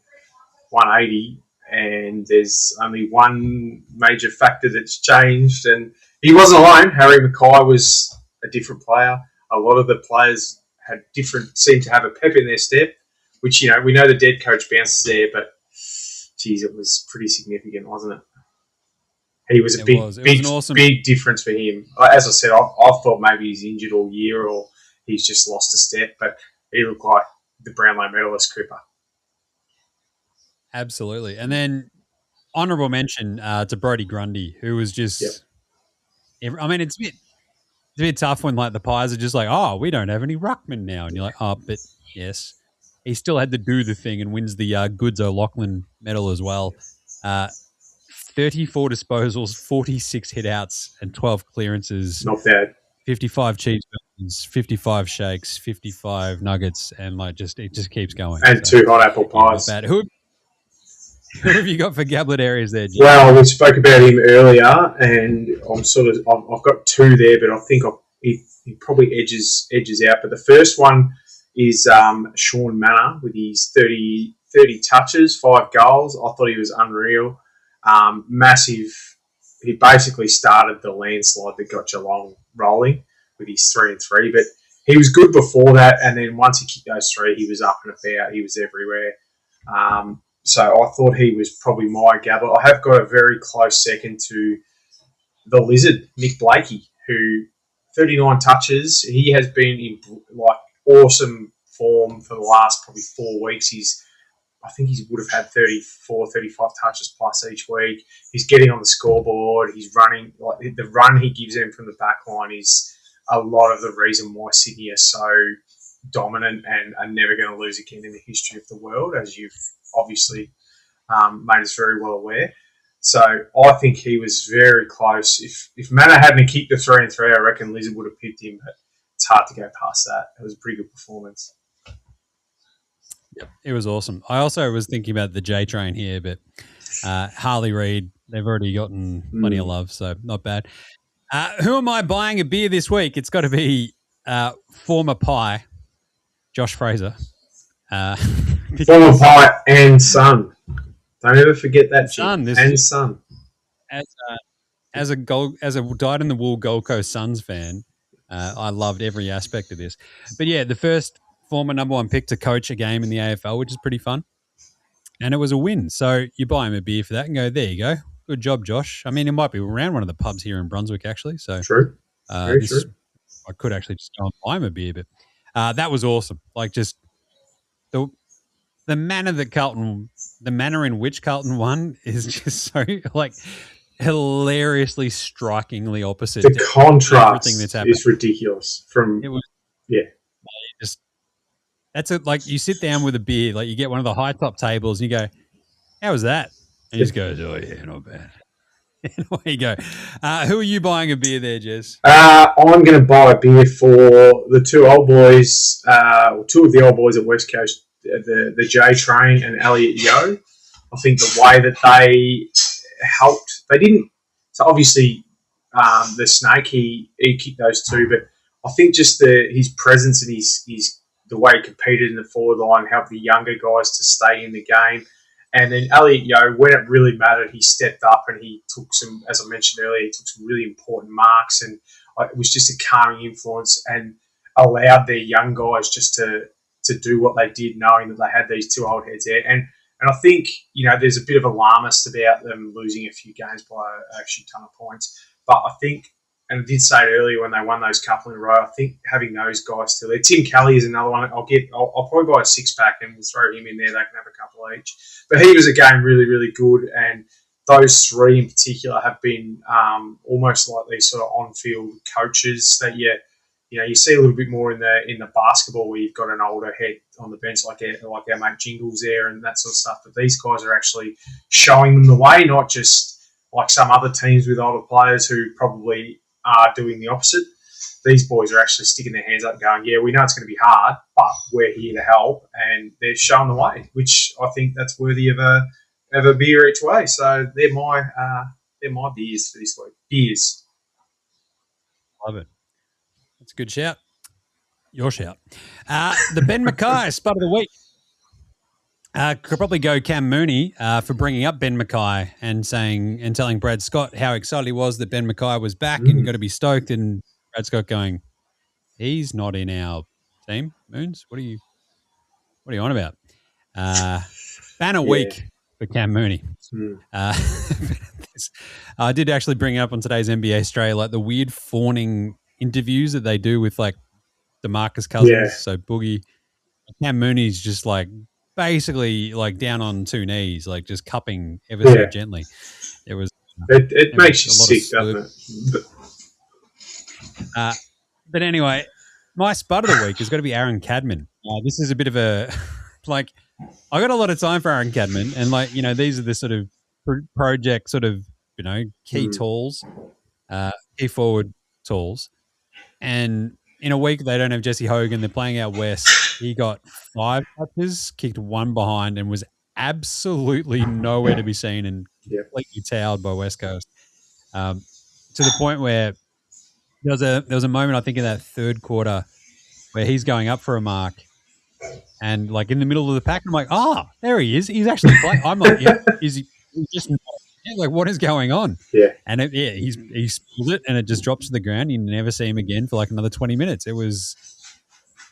Speaker 2: 180, and there's only one major factor that's changed, and he wasn't alone. Harry Mackay was a different player. A lot of the players seemed to have a pep in their step, which, we know the dead coach bounces there, but geez, it was pretty significant, wasn't it? He was a big difference for him. As I said, I thought maybe he's injured all year or he's just lost a step, but he looked like the Brownlow medalist Cripper.
Speaker 1: Absolutely. And then honourable mention to Brodie Grundy, who was just... Yep. It's a bit tough when the Pies are just we don't have any ruckman now, and you're like, but yes, he still had to do the thing and wins the Goods O'Loughlin medal as well. 34 disposals, 46 hit-outs, and 12 clearances.
Speaker 2: Not bad.
Speaker 1: 55 cheeseburgers, 55 shakes, 55 nuggets, and it just keeps going.
Speaker 2: And 2 hot apple pies.
Speaker 1: Not bad. Who have you got for Gablett Areas there, Jim?
Speaker 2: Well, we spoke about him earlier, and I've got 2 there, but I think he probably edges out. But the first one is Sean Manor with his 30 touches, 5 goals. I thought he was unreal. Massive. He basically started the landslide that got Geelong rolling with his 3 and 3, but he was good before that, and then once he kicked those 3, he was up and about. He was everywhere. So I thought he was probably my Gablett. I have got a very close second to the Lizard, Nick Blakey, who 39 touches. He has been in awesome form for the last probably 4 weeks. I think he would have had 34, 35 touches plus each week. He's getting on the scoreboard. He's running. The run he gives them from the back line is a lot of the reason why Sydney are so dominant and are never going to lose again in the history of the world, as you've obviously made us very well aware. So I think he was very close. If Manor hadn't kicked the 3 and 3, I reckon Lizard would have picked him, but it's hard to go past that. It was a pretty good performance.
Speaker 1: Yep, it was awesome. I also was thinking about the J train here, but Harley Reid, they've already gotten plenty of love, so not bad. Who am I buying a beer this week? It's got to be former Pie, Josh Fraser.
Speaker 2: Former Pie and son. Don't ever forget that.
Speaker 1: Son,
Speaker 2: and son.
Speaker 1: As a dyed in the wool Gold Coast Suns fan, I loved every aspect of this. But yeah, the first former number one pick to coach a game in the AFL, which is pretty fun. And it was a win. So you buy him a beer for that and go, there you go. Good job, Josh. I mean, it might be around one of the pubs here in Brunswick, actually. So
Speaker 2: True. Very true.
Speaker 1: I could actually just go and buy him a beer. But that was awesome. Like just the manner in which Carlton won is just so like hilariously, strikingly opposite.
Speaker 2: The contrast is ridiculous.
Speaker 1: That's it. Like you sit down with a beer, like you get one of the high top tables, and you go, "How was that?" And he just goes, "Oh yeah, not bad." And away you go. Who are you buying a beer there, Jez?
Speaker 2: I'm going to buy a beer for the two old boys, two of the old boys at West Coast, the J Train and Elliot Yeo. I think the way that they helped, they didn't. So obviously, the Snake he kicked those two, but I think just his presence and his the way he competed in the forward line helped the younger guys to stay in the game. And then Elliot Yeo, when it really mattered, he stepped up and he took some, as I mentioned earlier, he took some really important marks, and it was just a calming influence and allowed their young guys just to do what they did, knowing that they had these two old heads there. And I think, there's a bit of alarmist about them losing a few games by a few ton of points. But I think, and I did say it earlier when they won those couple in a row, I think having those guys still there. Tim Kelly is another one. I'll probably buy a 6-pack and we'll throw him in there. They can have a couple each. But he was, again, really, really good. And those three in particular have been almost like these sort of on-field coaches that you see a little bit more in the basketball where you've got an older head on the bench like our mate Jingles there and that sort of stuff. But these guys are actually showing them the way, not just like some other teams with older players who probably are doing the opposite. These boys are actually sticking their hands up and going, yeah, we know it's going to be hard, but we're here to help. And they're showing the way, which I think that's worthy of a beer each way. So they're my beers for this week. Beers.
Speaker 1: Love it. That's a good shout. Your shout. The Ben Mackay Spud of the Week. Could probably go Cam Mooney for bringing up Ben Mackay and telling Brad Scott how excited he was that Ben Mackay was back and you've got to be stoked. And Brad Scott going, he's not in our team, Moons. What are you on about? Banner week for Cam Mooney. I did actually bring up on today's NBA Australia, like the weird fawning interviews that they do with like DeMarcus Cousins. So Boogie, Cam Mooney's just like basically like down on two knees, like just cupping ever so gently.
Speaker 2: It makes you sick, doesn't it?
Speaker 1: But anyway, my Spud of the Week has got to be Aaron Cadman. This is a bit of a like I got a lot of time for Aaron Cadman, and like these are the sort of project sort of key tools, key forward tools, and in a week they don't have Jesse Hogan. They're playing out west. He got 5 touches, kicked 1 behind, and was absolutely nowhere to be seen and completely towed by West Coast. To the point where there was a moment I think in that third quarter where he's going up for a mark, and like in the middle of the pack, I'm like, there he is. He's actually playing. I'm like, is he just like what is going on? Yeah, and he spilled it, and it just drops to the ground. You never see him again for like another 20 minutes.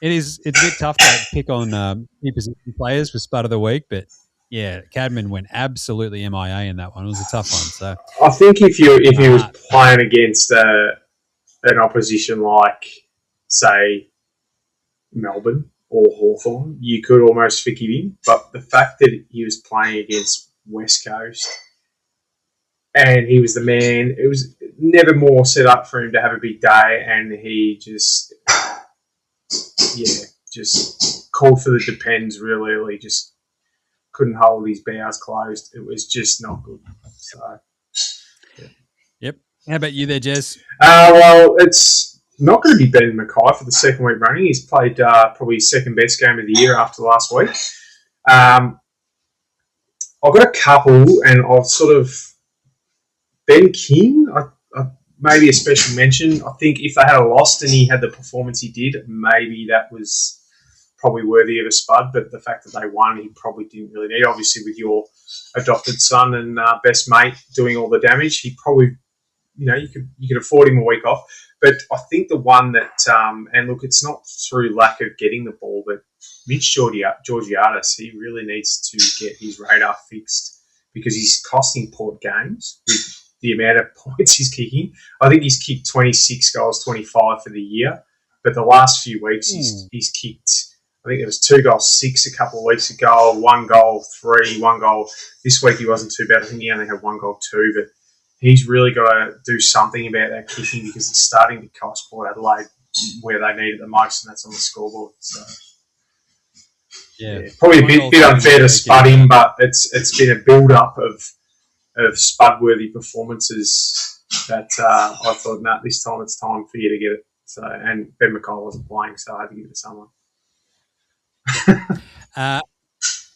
Speaker 1: It's a bit tough to pick on key position players for Spud of the Week, but yeah, Cadman went absolutely MIA in that one. It was a tough one. So
Speaker 2: I think if he was playing against an opposition like, say, Melbourne or Hawthorn, you could almost forgive him. But the fact that he was playing against West Coast and he was the man, it was never more set up for him to have a big day, and he just called for the depends real early, just couldn't hold his bows closed. It was just not good. So,
Speaker 1: Yep. How about you there, Jez?
Speaker 2: Well, it's not going to be Ben Mackay for the second week running. He's played probably his second best game of the year after last week. I've got a couple, and I've sort of Ben King, I maybe a special mention. I think if they had lost and he had the performance he did, maybe that was probably worthy of a Spud. But the fact that they won, he probably didn't really need. Obviously, with your adopted son and best mate doing all the damage, he probably, you could afford him a week off. But I think the one that, and look, it's not through lack of getting the ball, but Mitch Georgiadis, he really needs to get his radar fixed because he's costing Port games with the amount of points he's kicking. I think he's kicked 26 goals, 25 for the year. But the last few weeks, he's kicked, I think there was 2 goals, 6 a couple of weeks ago, 1 goal, 3, 1 goal. This week he wasn't too bad. I think he only had 1 goal, 2. But he's really got to do something about that kicking because it's starting to cost Port Adelaide where they need it the most, and that's on the scoreboard. So, yeah. Probably a bit unfair to Spud him, but it's been a build-up of Spud-worthy performances that I thought, nah, this time it's time for you to get it. So, and Ben McCall wasn't playing, so I had to give it to someone.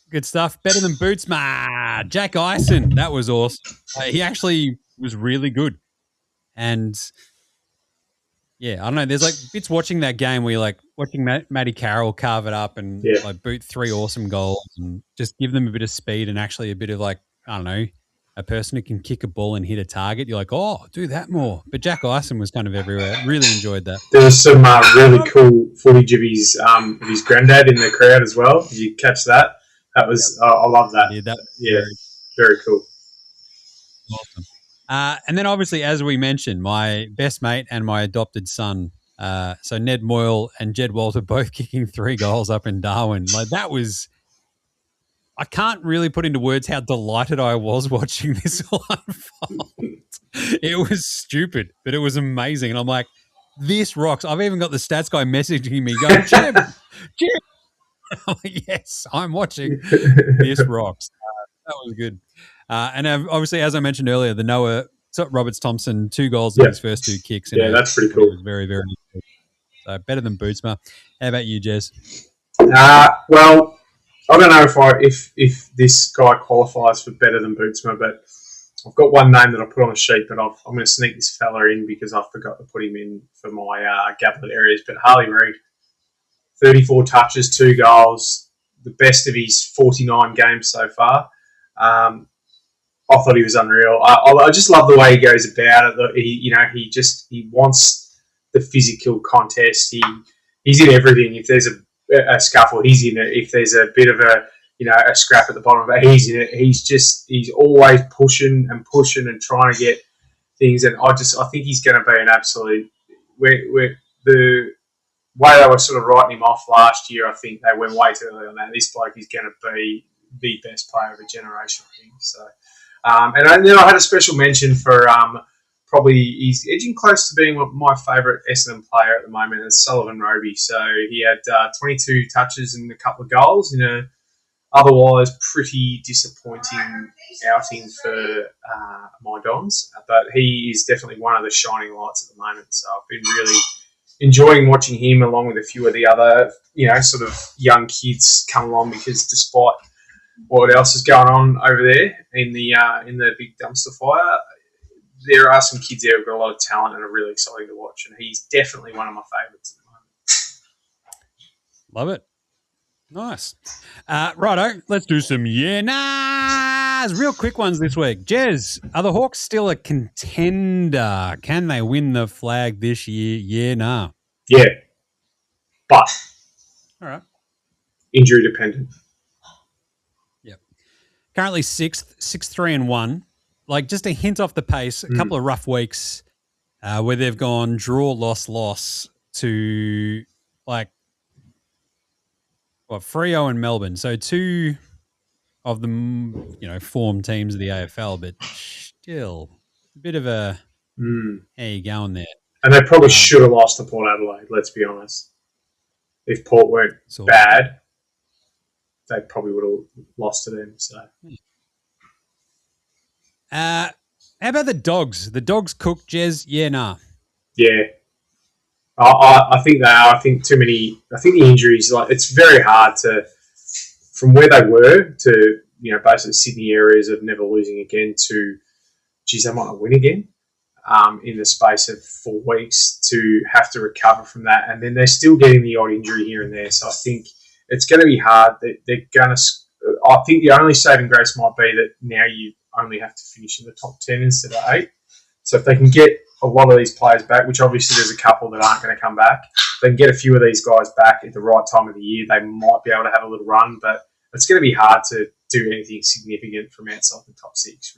Speaker 1: Good stuff. Better than Bootsma. Jack Ison. That was awesome. He actually was really good. And, yeah, I don't know. There's like bits watching that game where you're like watching Matty Carroll carve it up and like boot 3 awesome goals and just give them a bit of speed and actually a bit of like, I don't know, a person who can kick a ball and hit a target. You're like, oh, do that more. But Jack Ison was kind of everywhere. Really enjoyed that.
Speaker 2: There was some really cool footy jibbies of his granddad in the crowd as well. Did you catch that? That was, I love that.
Speaker 1: Yeah,
Speaker 2: very cool.
Speaker 1: Awesome. And then obviously, as we mentioned, my best mate and my adopted son, so Ned Moyle and Jed Walter both kicking 3 goals up in Darwin. Like that was, I can't really put into words how delighted I was watching this all unfold. It was stupid, but it was amazing. And I'm like, this rocks. I've even got the stats guy messaging me going, Jim. I'm like, yes, I'm watching. This rocks. That was good. And obviously, as I mentioned earlier, the Noah Roberts-Thompson, 2 goals in his first 2 kicks.
Speaker 2: Yeah, that's pretty cool.
Speaker 1: It was very, very good. So better than Bootsma. How about you, Jez?
Speaker 2: Well, I don't know if this guy qualifies for better than Bootsma, but I've got one name that I put on the sheet, but I'm going to sneak this fella in because I forgot to put him in for my Gablett Areas. But Harley Reid, 34 touches, 2 goals, the best of his 49 games so far. I thought he was unreal. I just love the way he goes about it. He wants the physical contest. He's in everything. If there's a scuffle, he's in it. If there's a bit of a scrap at the bottom of it, he's in it. He's always pushing and trying to get things. And I think he's going to be an absolute. The way they were sort of writing him off last year, I think they went way too early on that. This bloke is going to be the best player of a generation, I think. So, and then I had a special mention for probably he's edging close to being my favourite Essendon player at the moment. It's Sullivan Roby. So he had 22 touches and a couple of goals in a otherwise pretty disappointing outing for my Dons. But he is definitely one of the shining lights at the moment. So I've been really enjoying watching him along with a few of the other, sort of young kids come along because despite what else is going on over there in the big dumpster fire, there are some kids there who've got a lot of talent and are really exciting to watch. And he's definitely one of my favourites at the moment.
Speaker 1: Love it. Nice. Righto, let's do some yeah-nahs. Real quick ones this week. Jez, are the Hawks still a contender? Can they win the flag this year? Yeah-nah.
Speaker 2: Yeah. But.
Speaker 1: All right.
Speaker 2: Injury dependent.
Speaker 1: Yep. Currently 6th, 6-3-1. Like just a hint off the pace, a couple of rough weeks where they've gone draw, loss to like, Freo and Melbourne. So 2 of the, form teams of the AFL, but still a bit of a, how you going there?
Speaker 2: And they probably should have lost to Port Adelaide, let's be honest. If Port weren't bad, they probably would have lost to them. So,
Speaker 1: how about the Dogs? The Dogs cook, Jez? Yeah, nah.
Speaker 2: Yeah. I think they are. I think the injuries, like it's very hard to, from where they were to, basically Sydney areas of never losing again to, geez, they might not win again in the space of 4 weeks to have to recover from that. And then they're still getting the odd injury here and there. So I think it's going to be hard. They're going to, I think the only saving grace might be that now you only have to finish in the top 10 instead of 8. So if they can get a lot of these players back, which obviously there's a couple that aren't going to come back. They can get a few of these guys back at the right time of the year. They might be able to have a little run, but it's going to be hard to do anything significant from outside the top six,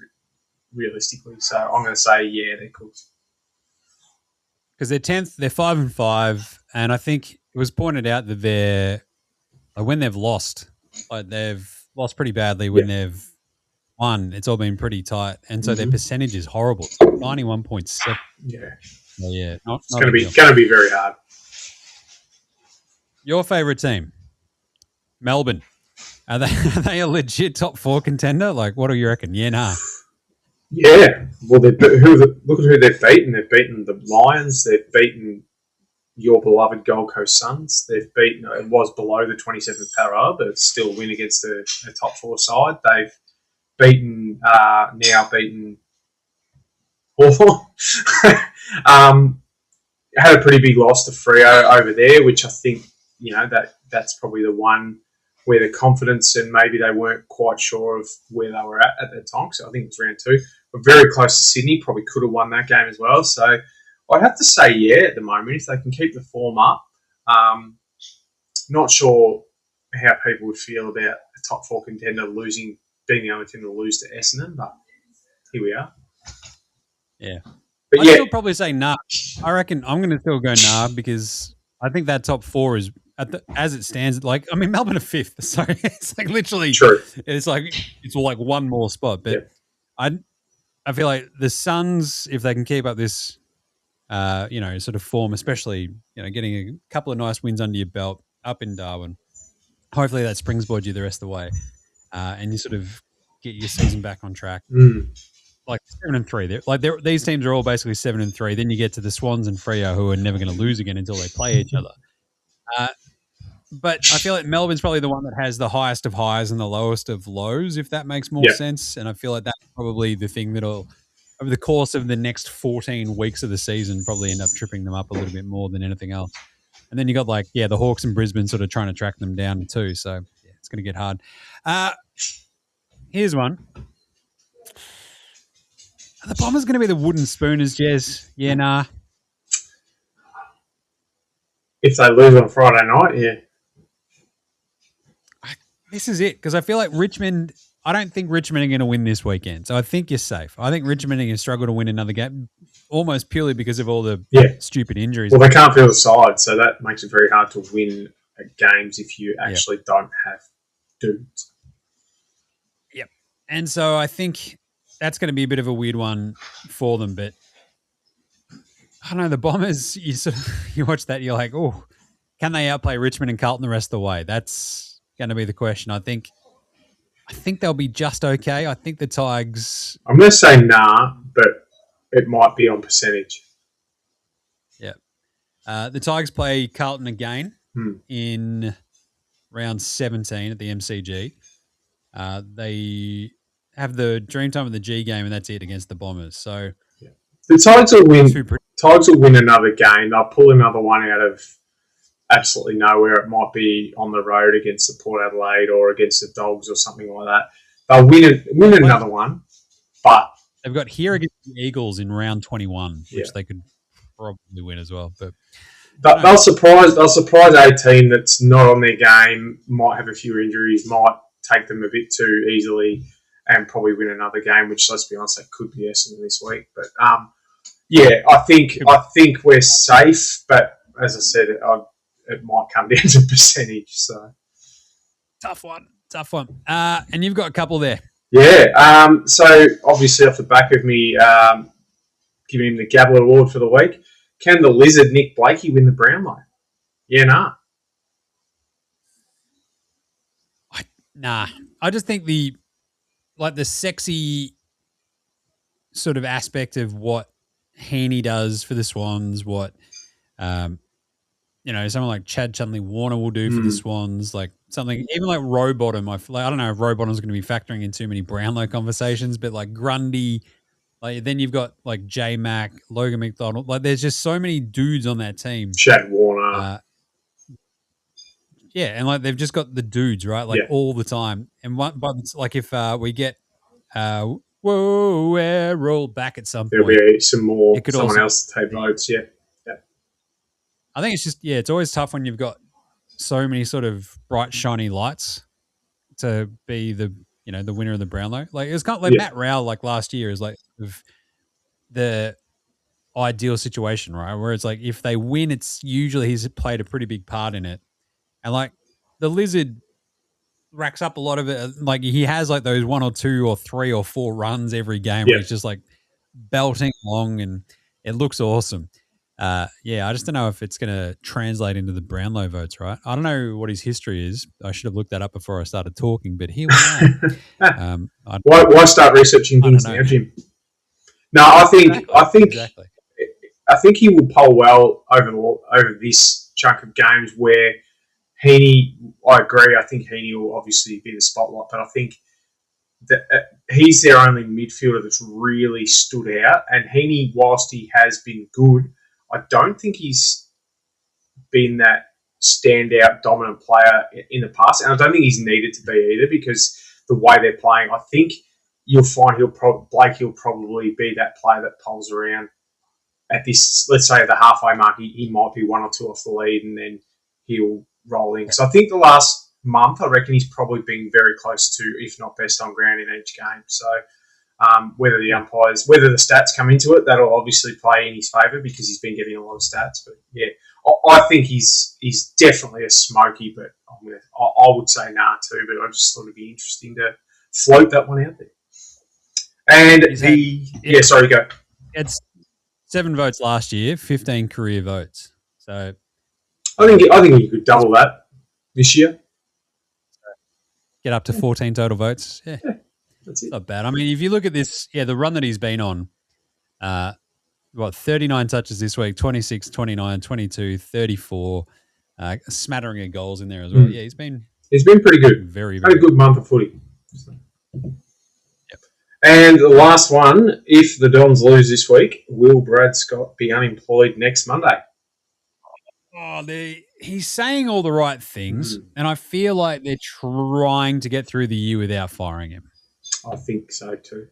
Speaker 2: realistically. So I'm going to say, yeah, they're cooked.
Speaker 1: Because they're 10th, they're 5-5, and I think it was pointed out that when they've lost, they've lost pretty badly. When they've won, it's all been pretty tight, and so their percentage is horrible. 91.7.
Speaker 2: Yeah,
Speaker 1: yeah,
Speaker 2: it's going to be very hard.
Speaker 1: Your favourite team, Melbourne. Are they a legit top 4 contender? Like, what do you reckon? Yeah, nah.
Speaker 2: Yeah, well, look at who they've beaten. They've beaten the Lions. They've beaten your beloved Gold Coast Suns. They've beaten. It was below the 27th parallel, but it's still a win against a top 4 side. They've beaten Hawthorn. Had a pretty big loss to Freo over there, which I think that's probably the one where the confidence and maybe they weren't quite sure of where they were at that time. So I think it was round 2. But very close to Sydney, probably could have won that game as well. So I'd have to say, yeah, at the moment, if they can keep the form up. Not sure how people would feel about a top 4 contender being the only team to lose to Essendon, but here we are.
Speaker 1: Yeah.
Speaker 2: But
Speaker 1: I'd still probably say nah. I reckon I'm going to still go nah because I think that top 4 is, as it stands, Melbourne are 5th, so it's like literally,
Speaker 2: true.
Speaker 1: It's like one more spot. But I feel like the Suns, if they can keep up this, sort of form, especially getting a couple of nice wins under your belt up in Darwin, hopefully that springboards you the rest of the way, and you sort of get your season back on track. Like 7-3, these teams are all basically 7-3. Then you get to the Swans and Freo, who are never going to lose again until they play each other. But I feel like Melbourne's probably the one that has the highest of highs and the lowest of lows, if that makes more sense. And I feel like that's probably the thing that'll, over the course of the next 14 weeks of the season, probably end up tripping them up a little bit more than anything else. And then you got the Hawks and Brisbane sort of trying to track them down too. So it's going to get hard. Here's one. Are the Bombers going to be the wooden spooners, Jez? Yeah, nah.
Speaker 2: If they lose on Friday night, yeah.
Speaker 1: This is it, because I feel like Richmond, I don't think Richmond are going to win this weekend. So I think you're safe. I think Richmond are going to struggle to win another game, almost purely because of all the stupid injuries.
Speaker 2: Well, they can't field the side, so that makes it very hard to win games if you actually don't have dudes.
Speaker 1: Yep. And so I think that's going to be a bit of a weird one for them. But I don't know, the Bombers, you watch that, you're like, oh, can they outplay Richmond and Carlton the rest of the way? That's going to be the question. I think they'll be just okay. I think the Tigers...
Speaker 2: I'm going to say nah, but it might be on percentage.
Speaker 1: Yeah. The Tigers play Carlton again in round 17 at the MCG. They have the Dreamtime of the G game, and that's it against the Bombers. So
Speaker 2: the Tigers will win. Tigers will win another game. They'll pull another one out of absolutely nowhere. It might be on the road against the Port Adelaide or against the Dogs or something like that. They'll win another one, but
Speaker 1: they've got here against the Eagles in round 21, which they could probably win as well. But
Speaker 2: they'll surprise a team that's not on their game, might have a few injuries, might take them a bit too easily, and probably win another game. Which, let's be honest, that could be Essendon this week. But I think we're safe. But as I said, it might come down to percentage. So
Speaker 1: tough one. And you've got a couple there.
Speaker 2: Yeah. So obviously off the back of me giving him the Gablett Award for the week, can the Lizard Nick Blakey win the Brownlow? Yeah, nah.
Speaker 1: Nah. I just think the sexy sort of aspect of what Heaney does for the Swans, what someone like Chad Chudley-Warner will do for the Swans, like something even like Rowbottom. I don't know if Rowbottom's going to be factoring in too many Brownlow conversations, but like Grundy, like then you've got like J Mac, Logan McDonald. Like there's just so many dudes on that team.
Speaker 2: Chad Warner.
Speaker 1: And like they've just got the dudes, right? Like all the time. And but it's like if we get whoa, we're all back at some
Speaker 2: There'll
Speaker 1: point.
Speaker 2: be some more,
Speaker 1: It could
Speaker 2: someone
Speaker 1: also
Speaker 2: else to take votes, yeah.
Speaker 1: I think it's just, it's always tough when you've got so many sort of bright, shiny lights to be the winner of the Brownlow. Like, it's kind of like Matt Rowell, like last year, is like the ideal situation, right? Where it's like, if they win, it's usually he's played a pretty big part in it. And like the Lizard racks up a lot of it. Like, he has like those 1 or 2 or 3 or 4 runs every game where he's just like belting along and it looks awesome. I just don't know if it's going to translate into the Brownlow votes, right? I don't know what his history is. I should have looked that up before I started talking, but here we are.
Speaker 2: Why start researching things now, Jim? No, I think
Speaker 1: exactly.
Speaker 2: I think he will poll well over this chunk of games where Heaney. I agree. I think Heaney will obviously be the spotlight, but I think that he's their only midfielder that's really stood out. And Heaney, whilst he has been good, I don't think he's been that standout dominant player in the past, and I don't think he's needed to be either because the way they're playing. I think you'll find Blakey will probably be that player that pulls around at this, let's say, the halfway mark. He might be 1 or 2 off the lead, and then he'll roll in. So I think the last month, I reckon he's probably been very close to, if not best on ground in each game. So whether the stats come into it, that'll obviously play in his favour because he's been getting a lot of stats. But yeah, I think he's definitely a smoky, but I would say nah too. But I just thought it'd be interesting to float that one out there. And sorry, go.
Speaker 1: It's 7 votes last year, 15 career votes. So
Speaker 2: I think he could double that this year.
Speaker 1: Get up to 14 total votes. Yeah.
Speaker 2: That's it.
Speaker 1: Not bad. I mean, if you look at this, the run that he's been on, 39 touches this week, 26, 29, 22, 34, a smattering of goals in there as well. Yeah, he's been
Speaker 2: pretty good.
Speaker 1: Very,
Speaker 2: very good month of footy. Yep. And the last one, if the Dons lose this week, will Brad Scott be unemployed next Monday?
Speaker 1: Oh, he's saying all the right things, and I feel like they're trying to get through the year without firing him.
Speaker 2: I think so too.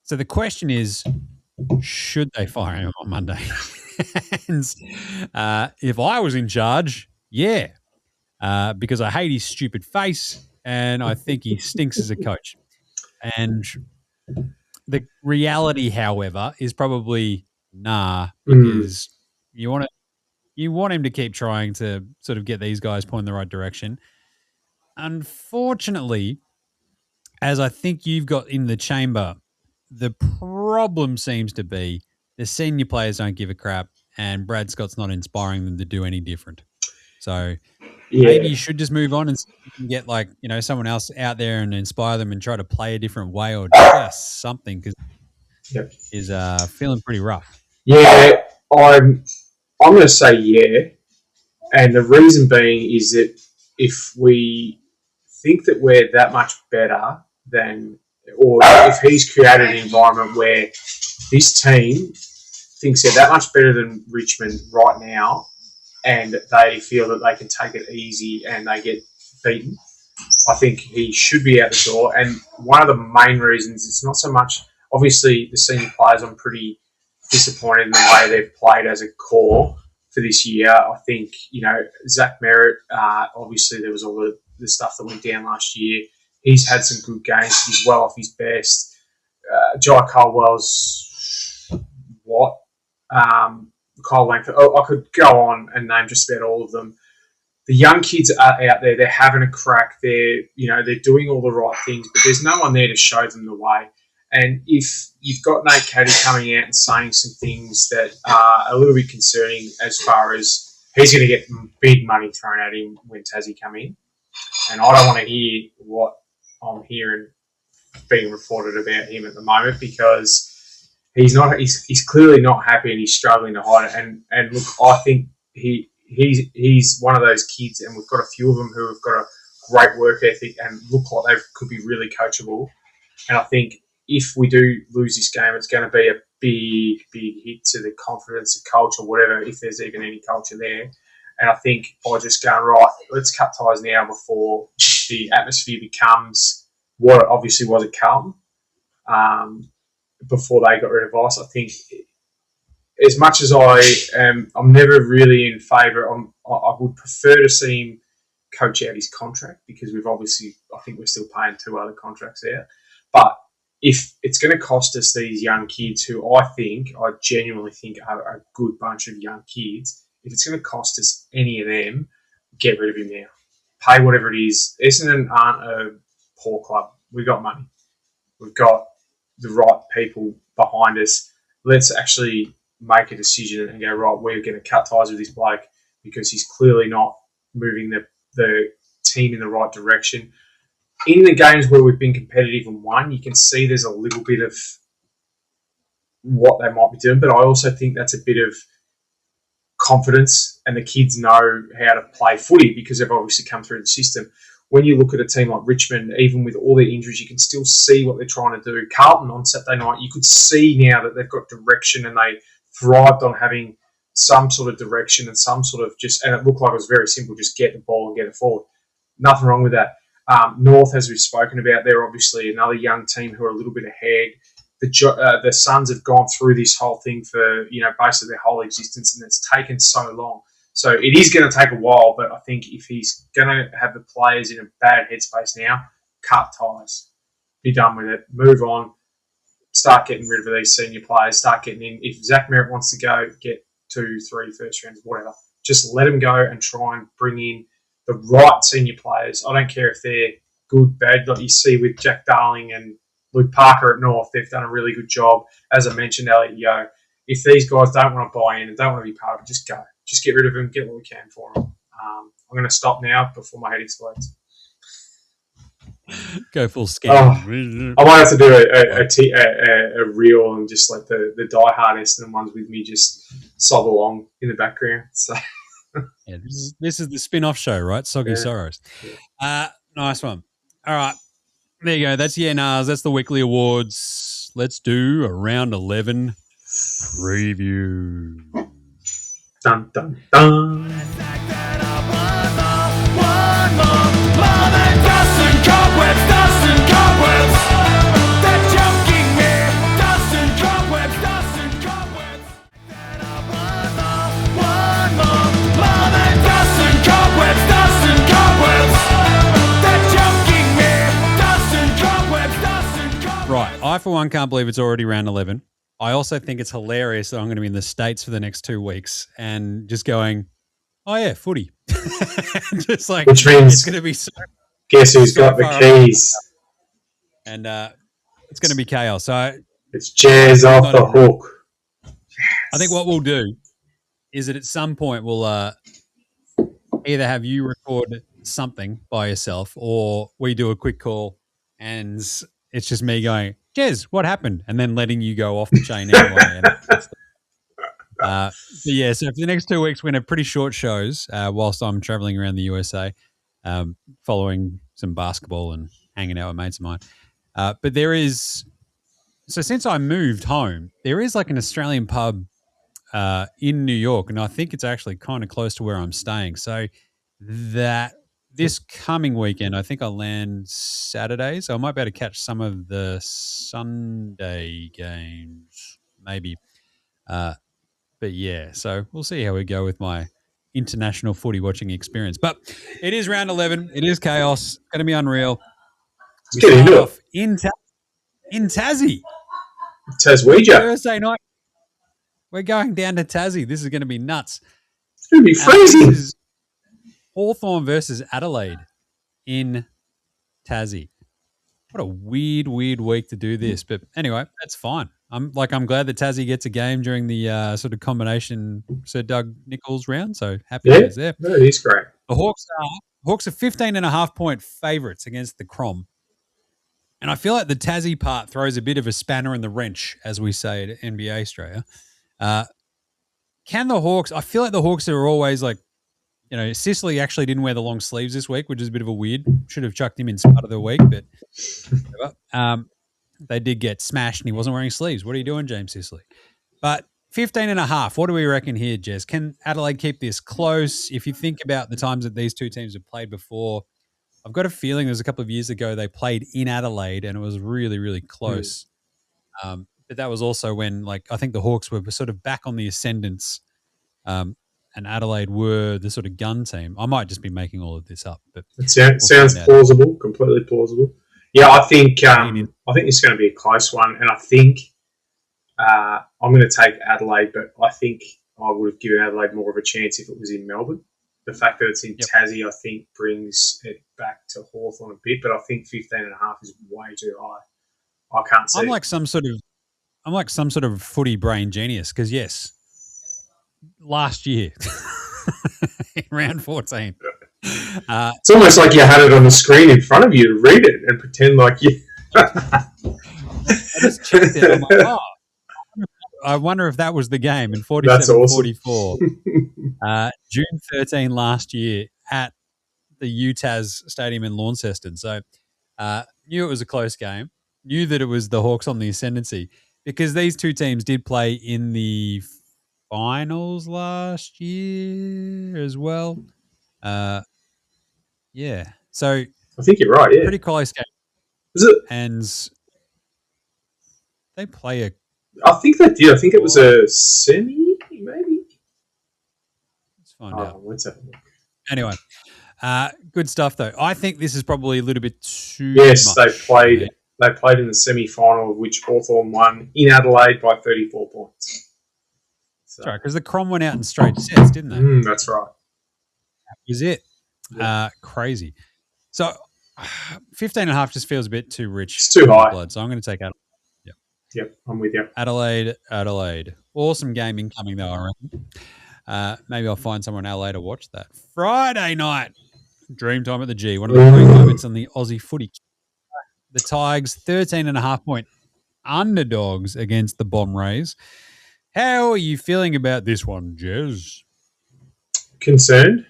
Speaker 1: So the question is, should they fire him on Monday? And, if I was in charge, because I hate his stupid face and I think he stinks as a coach. And the reality, however, is probably because you want him to keep trying to sort of get these guys pointing in the right direction. Unfortunately, as I think you've got in the chamber, the problem seems to be the senior players don't give a crap and Brad Scott's not inspiring them to do any different. So maybe you should just move on and get someone else out there and inspire them and try to play a different way or just something because is feeling pretty rough.
Speaker 2: Yeah, I'm going to say and the reason being is that if we think that we're that much better or if he's created an environment where this team thinks they're that much better than Richmond right now and they feel that they can take it easy and they get beaten, I think he should be out the door. And one of the main reasons, it's not so much, obviously the senior players, I'm pretty disappointed in the way they've played as a core for this year. I think, Zach Merritt, obviously there was all the stuff that went down last year. He's had some good games. He's well off his best. Jai Caldwell's Kyle Langford. I could go on and name just about all of them. The young kids are out there. They're having a crack. They're doing all the right things, but there's no one there to show them the way. And if you've got Nate Caddy coming out and saying some things that are a little bit concerning as far as he's going to get big money thrown at him when Tassie come in, and I don't want to hear what I'm hearing being reported about him at the moment because he's clearly not happy and he's struggling to hide it. And look, I think he's one of those kids, and we've got a few of them who have got a great work ethic and look like they could be really coachable. And I think if we do lose this game, it's going to be a big, big hit to the confidence, the culture, whatever, if there's even any culture there. And I think by just going, right, let's cut ties now before the atmosphere becomes what it obviously was at Carlton. before they got rid of Ice. I think as much as I'm never really in favour. I would prefer to see him coach out his contract because I think we're still paying 2 other contracts out. But if it's going to cost us these young kids who I genuinely think are a good bunch of young kids, if it's going to cost us any of them, get rid of him now. Pay whatever it is. Essendon aren't a poor club. We've got money. We've got the right people behind us. Let's actually make a decision and go, right, we're going to cut ties with this bloke because he's clearly not moving the team in the right direction. In the games where we've been competitive and won, you can see there's a little bit of what they might be doing, but I also think that's a bit of confidence and the kids know how to play footy because they've obviously come through the system. When you look at a team like Richmond, even with all their injuries, you can still see what they're trying to do. Carlton on Saturday night, you could see now that they've got direction and they thrived on having some sort of direction and some sort of and it looked like it was very simple, just get the ball and get it forward. Nothing wrong with that. North, as we've spoken about, they're obviously another young team who are a little bit ahead. The Suns have gone through this whole thing for, basically their whole existence, and it's taken so long. So it is going to take a while, but I think if he's going to have the players in a bad headspace now, cut ties. Be done with it. Move on. Start getting rid of these senior players. Start getting in. If Zach Merritt wants to go, get 2, 3 first rounds, whatever. Just let him go and try and bring in the right senior players. I don't care if they're good, bad, like you see with Jack Darling and Luke Parker at North. They've done a really good job. As I mentioned, Elliot Yeo. If these guys don't want to buy in and don't want to be part of it, just go. Just get rid of them, get what we can for them. I'm going to stop now before my head explodes.
Speaker 1: Go full scam.
Speaker 2: I might have to do a reel and just let the diehard Essendon ones with me just sob along in the background. So
Speaker 1: yeah, this is the spin-off show, right? Soggy Sorrows.
Speaker 2: Yeah.
Speaker 1: Nice one. All right. There you go. That's the NRs. That's the weekly awards. Let's do a round 11 preview.
Speaker 2: Dun, dun, dun.
Speaker 1: Right. I, for one, can't believe it's already round 11. I also think it's hilarious that I'm going to be in the States for the next 2 weeks and just going, oh, yeah, footy. Just like,
Speaker 2: which means
Speaker 1: it's going to be so.
Speaker 2: Guess who's got the keys?
Speaker 1: And it's going to be chaos. So
Speaker 2: it's Jazz off the hook.
Speaker 1: I think what we'll do is that at some point we'll either have you record something by yourself or we do a quick call and it's just me going, Jez, what happened? And then letting you go off the chain anyway. But yeah, so for the next 2 weeks, we're going to have pretty short shows whilst I'm traveling around the USA, following some basketball and hanging out with mates of mine. But there is, so since I moved home, there is like an Australian pub in New York, and I think it's actually kind of close to where I'm staying. So that this coming weekend, I think I'll land Saturday, so I might be able to catch some of the Sunday games, maybe. But yeah, so we'll see how we go with my international footy watching experience. But it is round 11. It is chaos. It's going to be unreal.
Speaker 2: Let's get into it.
Speaker 1: In Tassie.
Speaker 2: Taswegia.
Speaker 1: Thursday night. We're going down to Tassie. This is going to be nuts.
Speaker 2: It's going to be freezing.
Speaker 1: This is Hawthorn versus Adelaide in Tassie. What a weird week to do this. But anyway, that's fine. I'm glad that Tassie gets a game during the sort of combination Sir Doug Nichols round. So happy days there.
Speaker 2: No, it is great.
Speaker 1: The Hawks are 15.5-point favourites against the Crom. And I feel like the Tassie part throws a bit of a spanner in the wrench, as we say at NBA Australia. Can the Hawks – I feel like the Hawks are always like, you know, Sicily actually didn't wear the long sleeves this week, which is a bit of a weird. Should have chucked him in Spud of the week, but whatever. They did get smashed and he wasn't wearing sleeves. What are you doing, James Sicily? But 15.5, what do we reckon here, Jez? Can Adelaide keep this close? If you think about the times that these two teams have played before, I've got a feeling there was a couple of years ago they played in Adelaide and it was really, really close. But that was also when, like, I think the Hawks were sort of back on the ascendance, and Adelaide were the sort of gun team. I might just be making all of this up, but
Speaker 2: It sounds plausible, completely plausible. Yeah, I think this is going to be a close one, and I think I'm going to take Adelaide, but I think I would have given Adelaide more of a chance if it was in Melbourne. The fact that it's in Tassie, I think, brings it back to Hawthorn a bit, but I think 15.5 is way too high. I can't see.
Speaker 1: I'm like some sort of footy brain genius because yes, last year in round 14,
Speaker 2: it's almost like you had it on the screen in front of you to read it and pretend like you.
Speaker 1: I just checked it. I'm like, I wonder if that was the game in 47-44. June 13 last year at the UTAS Stadium in Launceston. So knew it was a close game, knew that it was the Hawks on the ascendancy because these two teams did play in the finals last year as well. Yeah. So
Speaker 2: I think you're right, yeah.
Speaker 1: Pretty close game.
Speaker 2: Was it?
Speaker 1: And they play a...
Speaker 2: I think they did. I think it was a semi, maybe?
Speaker 1: Let's find out.
Speaker 2: Let's have a look.
Speaker 1: Anyway, good stuff, though. I think this is probably a little bit too
Speaker 2: Yes,
Speaker 1: much.
Speaker 2: They played in the semi-final, which Hawthorn won in Adelaide by 34 points. So.
Speaker 1: That's right, because the Crom went out in straight sets, didn't they?
Speaker 2: That's right.
Speaker 1: That was it. Yeah. Crazy. So 15.5 just feels a bit too rich.
Speaker 2: It's too high.
Speaker 1: Blood, so I'm going to take Adelaide.
Speaker 2: Yep, I'm with you.
Speaker 1: Adelaide. Awesome game incoming, though, I reckon. Maybe I'll find someone in LA to watch that. Friday night, Dreamtime at the G. One of the great moments on the Aussie footy. The Tigers, 13.5-point underdogs against the Bomb Rays. How are you feeling about this one, Jez?
Speaker 2: Concerned.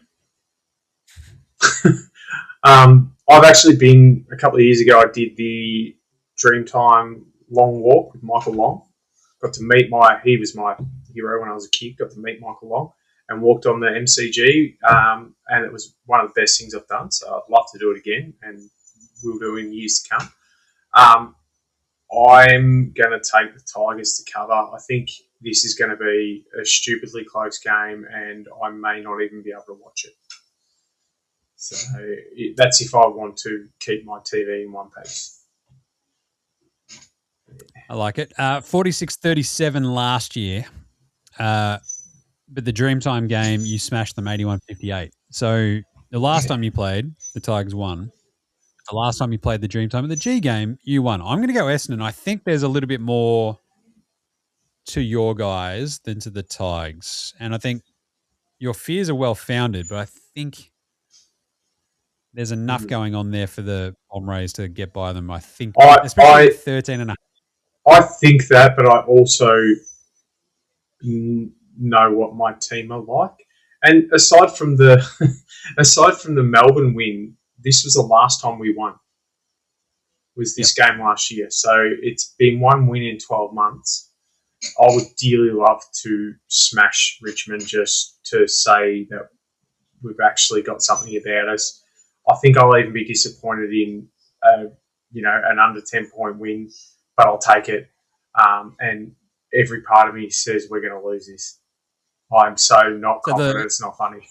Speaker 2: I've actually been, a couple of years ago, I did the Dreamtime long walk with Michael Long. Got to meet he was my hero when I was a kid, got to meet Michael Long and walked on the MCG, and it was one of the best things I've done, so I'd love to do it again, and we'll do in years to come. I'm going to take the Tigers to cover. I think this is going to be a stupidly close game, and I may not even be able to watch it. So that's if I want to keep my TV in one piece.
Speaker 1: I like it. 46-37 last year, but the Dreamtime game, you smashed them 81-58. So the last time you played, the Tigers won. The last time you played the Dreamtime at the G game, you won. I'm going to go Essendon. I think there's a little bit more to your guys than to the Tigers. And I think your fears are well-founded, but I think there's enough going on there for the Bomb Rays to get by them, I think. Especially at 13.5.
Speaker 2: I think that, but I also know what my team are like. And aside from the Melbourne win, this was the last time we won. Was this game last year? So it's been one win in 12 months. I would dearly love to smash Richmond just to say that we've actually got something about us. I think I'll even be disappointed in an under 10-point win, but I'll take it. And every part of me says we're going to lose this. I'm so not confident it's not funny.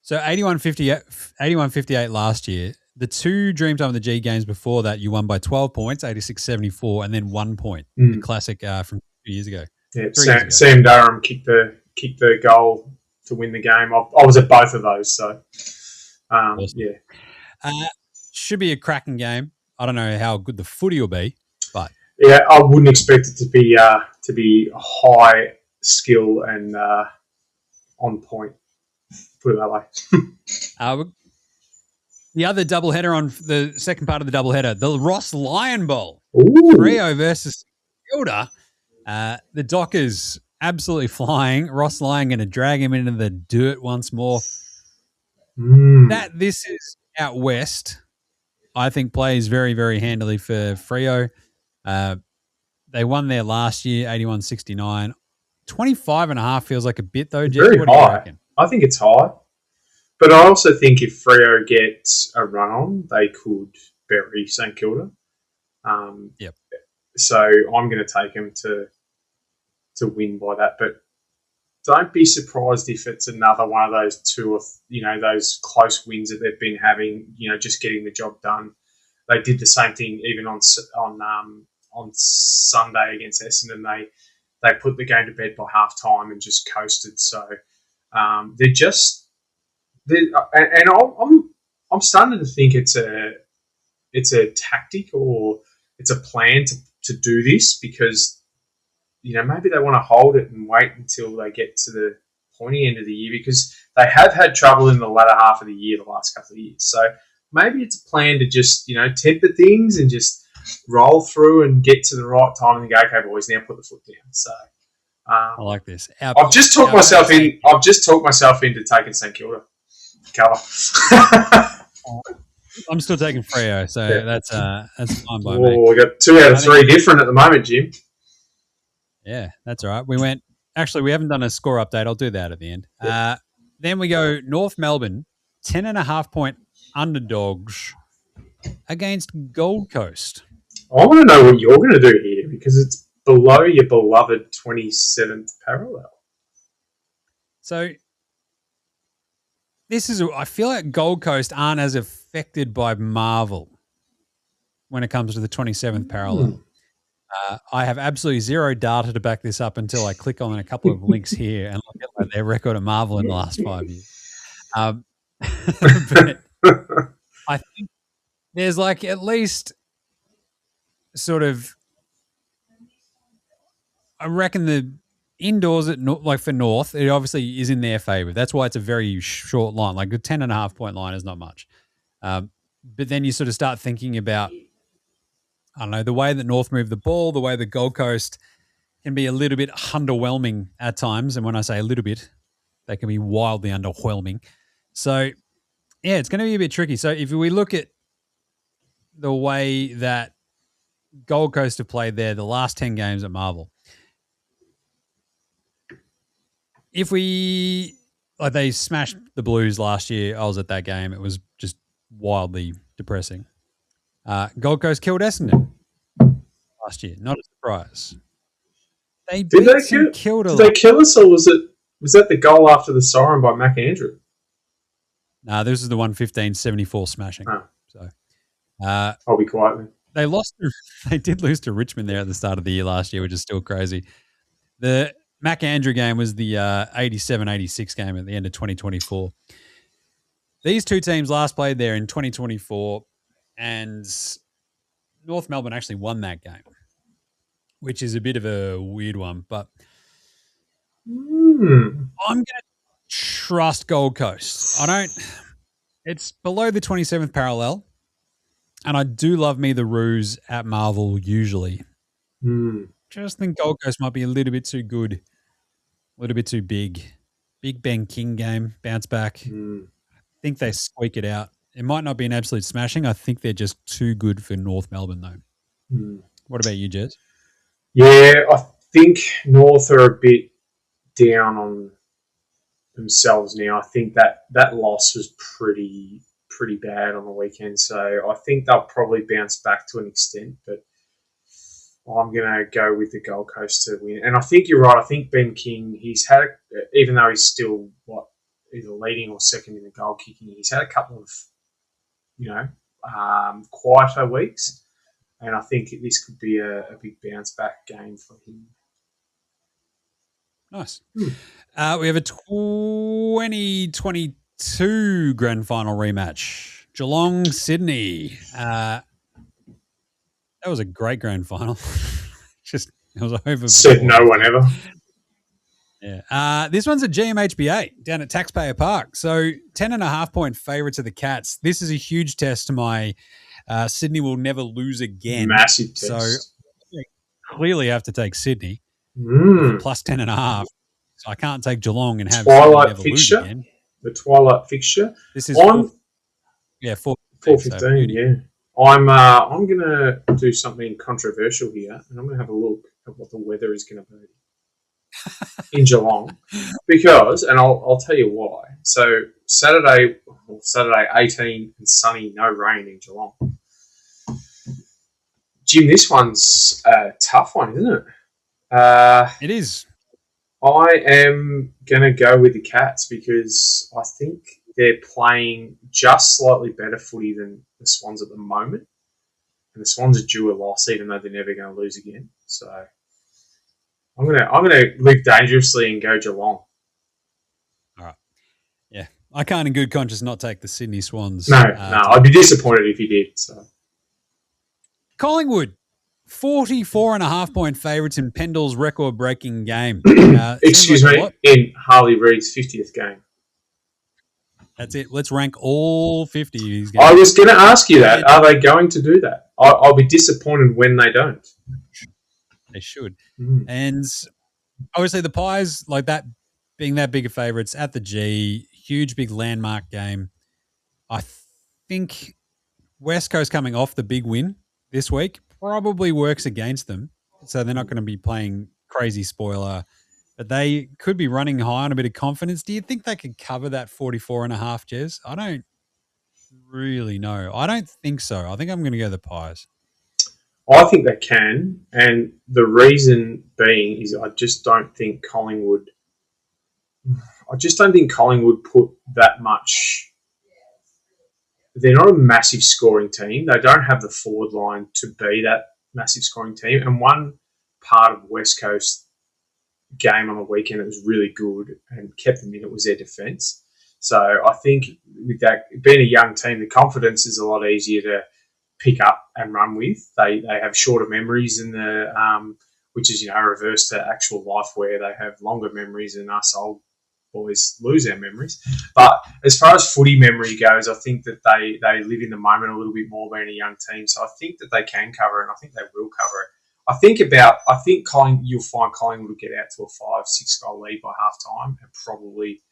Speaker 1: So 81-58 last year. The two Dreamtime of the G games before that, you won by 12 points, 86-74, and then 1 point. The classic from 2 years ago.
Speaker 2: Yeah, Sam Durham kicked the goal to win the game. I was at both of those, so awesome. Yeah.
Speaker 1: Should be a cracking game. I don't know how good the footy will be, but
Speaker 2: yeah, I wouldn't expect it to be high skill and on point. Put it that way.
Speaker 1: The other doubleheader on the second part of the doubleheader, the Ross Lyon Bowl. Freo versus St Kilda. The Dockers absolutely flying. Ross Lyon going to drag him into the dirt once more. This is out west. I think plays very, very handily for Freo. They won there last year, 81-69. 25.5 feels like a bit, though, Jeff.
Speaker 2: Very
Speaker 1: what do you
Speaker 2: high.
Speaker 1: reckon?
Speaker 2: I think it's high. But I also think if Freo gets a run on, they could bury St Kilda.
Speaker 1: Yep.
Speaker 2: So I'm going to take them to win by that. But don't be surprised if it's another one of those those close wins that they've been having, just getting the job done. They did the same thing even on Sunday against Essendon. They put the game to bed by half time and just coasted. So I'm starting to think it's a tactic or it's a plan to do this because maybe they want to hold it and wait until they get to the pointy end of the year because they have had trouble in the latter half of the year the last couple of years. So maybe it's a plan to just temper things and just roll through and get to the right time and go, okay, boys, now put the foot down. So
Speaker 1: I like this.
Speaker 2: I've just talked myself into taking St Kilda cover.
Speaker 1: I'm still taking Freo, so that's fine by me.
Speaker 2: We got 2 out of 3 different at the moment, Jim.
Speaker 1: Yeah, that's all right. We haven't done a score update. I'll do that at the end.
Speaker 2: Yeah.
Speaker 1: Then we go North Melbourne, 10.5-point underdogs against Gold Coast.
Speaker 2: I want to know what you're going to do here because it's below your beloved 27th parallel.
Speaker 1: So I feel like Gold Coast aren't as affected by Marvel when it comes to the 27th parallel. I have absolutely zero data to back this up until I click on a couple of links here and look at their record at Marvel in the last 5 years. But I think there's at least sort of, I reckon the indoors for North, it obviously is in their favour. That's why it's a very short line. Like a 10.5-point line is not much. But then you sort of start thinking about, I don't know, the way that North move the ball, the way that Gold Coast can be a little bit underwhelming at times. And when I say a little bit, they can be wildly underwhelming. So, yeah, it's going to be a bit tricky. So if we look at the way that Gold Coast have played the last 10 games at Marvel, if they smashed the Blues last year, I was at that game. It was just wildly depressing. Gold Coast killed Essendon last year. Not a surprise. Did they
Speaker 2: kill us, or was that the goal after the siren by Mac Andrew?
Speaker 1: No, this is the 115-74 smashing.
Speaker 2: Oh.
Speaker 1: So
Speaker 2: I'll be quiet then.
Speaker 1: They did lose to Richmond there at the start of the year last year, which is still crazy. The Mac Andrew game was the 87-86 game at the end of 2024. These two teams last played there in 2024. And North Melbourne actually won that game, which is a bit of a weird one. But I'm going to trust Gold Coast. It's below the 27th parallel. And I do love me the Roos at Marvel usually. Just think Gold Coast might be a little bit too good, a little bit too big. Big Ben King game, bounce back. I think they squeak it out. It might not be an absolute smashing. I think they're just too good for North Melbourne, though. What about you, Jez?
Speaker 2: Yeah, I think North are a bit down on themselves now. I think that loss was pretty bad on the weekend. So I think they'll probably bounce back to an extent. But I'm going to go with the Gold Coast to win. And I think you're right. I think Ben King, he's had, even though he's still, either leading or second in the goal kicking, he's had a couple of quieter weeks, and I think this could be a big bounce back game for him.
Speaker 1: Nice. We have a 2022 grand final rematch. Geelong, Sydney. That was a great grand final. It was over.
Speaker 2: Said no one ever.
Speaker 1: Yeah. This one's at GMHBA down at Taxpayer Park. So 10.5-point favourites of the Cats. This is a huge test to my Sydney will never lose again.
Speaker 2: Massive test.
Speaker 1: So you clearly have to take Sydney. Plus 10.5. So I can't take Geelong and have
Speaker 2: Twilight
Speaker 1: Sydney never
Speaker 2: fixture.
Speaker 1: lose again.
Speaker 2: The Twilight fixture.
Speaker 1: This is
Speaker 2: 4:15. So yeah. I'm going to do something controversial here, and I'm going to have a look at what the weather is going to be in Geelong, because, and I'll tell you why. So Saturday 18 and sunny, no rain in Geelong. Jim, this one's a tough one, isn't it?
Speaker 1: It is.
Speaker 2: I am going to go with the Cats because I think they're playing just slightly better footy than the Swans at the moment. And the Swans are due a loss, even though they're never going to lose again. So I'm gonna live dangerously and go Geelong.
Speaker 1: All right. Yeah. I can't in good conscience not take the Sydney Swans.
Speaker 2: No, I'd be disappointed if you did. So
Speaker 1: Collingwood, 44.5-point favourites in Pendle's record-breaking game.
Speaker 2: Excuse me, in Harley Reid's 50th game.
Speaker 1: That's it. Let's rank all 50 of these games.
Speaker 2: I was going to ask you that. Are they going to do that? I'll be disappointed when they don't.
Speaker 1: They should. And obviously the Pies, like that, being that big of favourites at the G, huge, big landmark game. I think West Coast coming off the big win this week probably works against them. So they're not going to be playing crazy spoiler. But they could be running high on a bit of confidence. Do you think they could cover that 44.5, Jez? I don't really know. I don't think so. I think I'm going to go the Pies.
Speaker 2: I think they can. And the reason being is I just don't think Collingwood put that much. They're not a massive scoring team. They don't have the forward line to be that massive scoring team. And one part of West Coast game on the weekend that was really good and kept them in it was their defence. So I think with that being a young team, the confidence is a lot easier to pick up and run with. They have shorter memories than which is reverse to actual life where they have longer memories and us old boys lose our memories. But as far as footy memory goes, I think that they live in the moment a little bit more being a young team. So I think that they can cover it, and I think they will cover it. I think you'll find Collingwood will get out to a 5-6 goal lead by half time and probably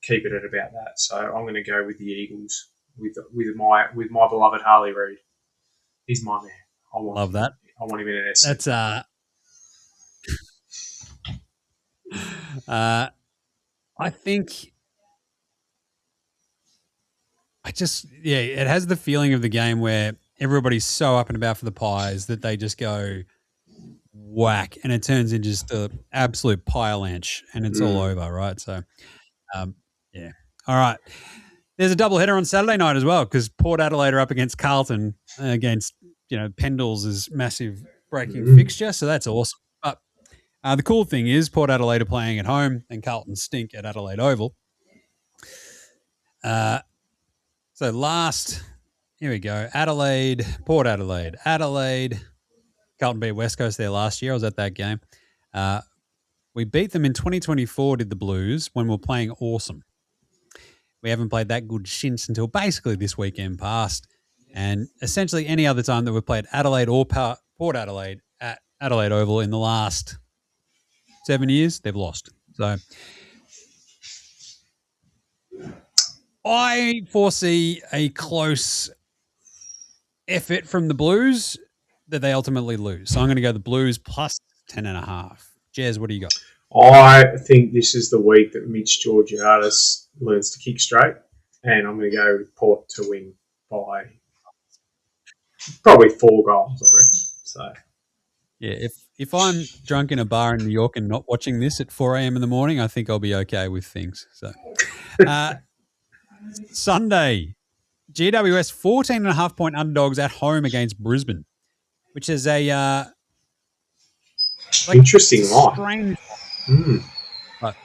Speaker 2: keep it at about that. So I'm going to go with the Eagles with my beloved Harley Reid. He's my man.
Speaker 1: Love that.
Speaker 2: I want him in an S.
Speaker 1: That's I think it has the feeling of the game where everybody's so up and about for the Pies that they just go whack and it turns into just an absolute pie-lanch and it's all over, right? So, yeah. All right. There's a double-header on Saturday night as well because Port Adelaide are up against Carlton against, Pendle's massive breaking fixture, so that's awesome. But the cool thing is Port Adelaide are playing at home and Carlton stink at Adelaide Oval. So here we go. Port Adelaide. Carlton beat West Coast there last year. I was at that game. We beat them in 2024, did the Blues, when we were playing awesome. We haven't played that good since until basically this weekend past. And essentially any other time that we've played Adelaide or Port Adelaide at Adelaide Oval in the last 7 years, they've lost. So I foresee a close effort from the Blues that they ultimately lose. So I'm going to go the Blues plus 10.5. Jez, what do you got?
Speaker 2: I think this is the week that Mitch Georgiadis learns to kick straight, and I'm going to go with Port to win by probably 4 goals, I reckon. So,
Speaker 1: yeah, if I'm drunk in a bar in New York and not watching this at 4 a.m. in the morning, I think I'll be okay with things. So, Sunday, GWS 14.5-point underdogs at home against Brisbane, which is a
Speaker 2: interesting line.
Speaker 1: But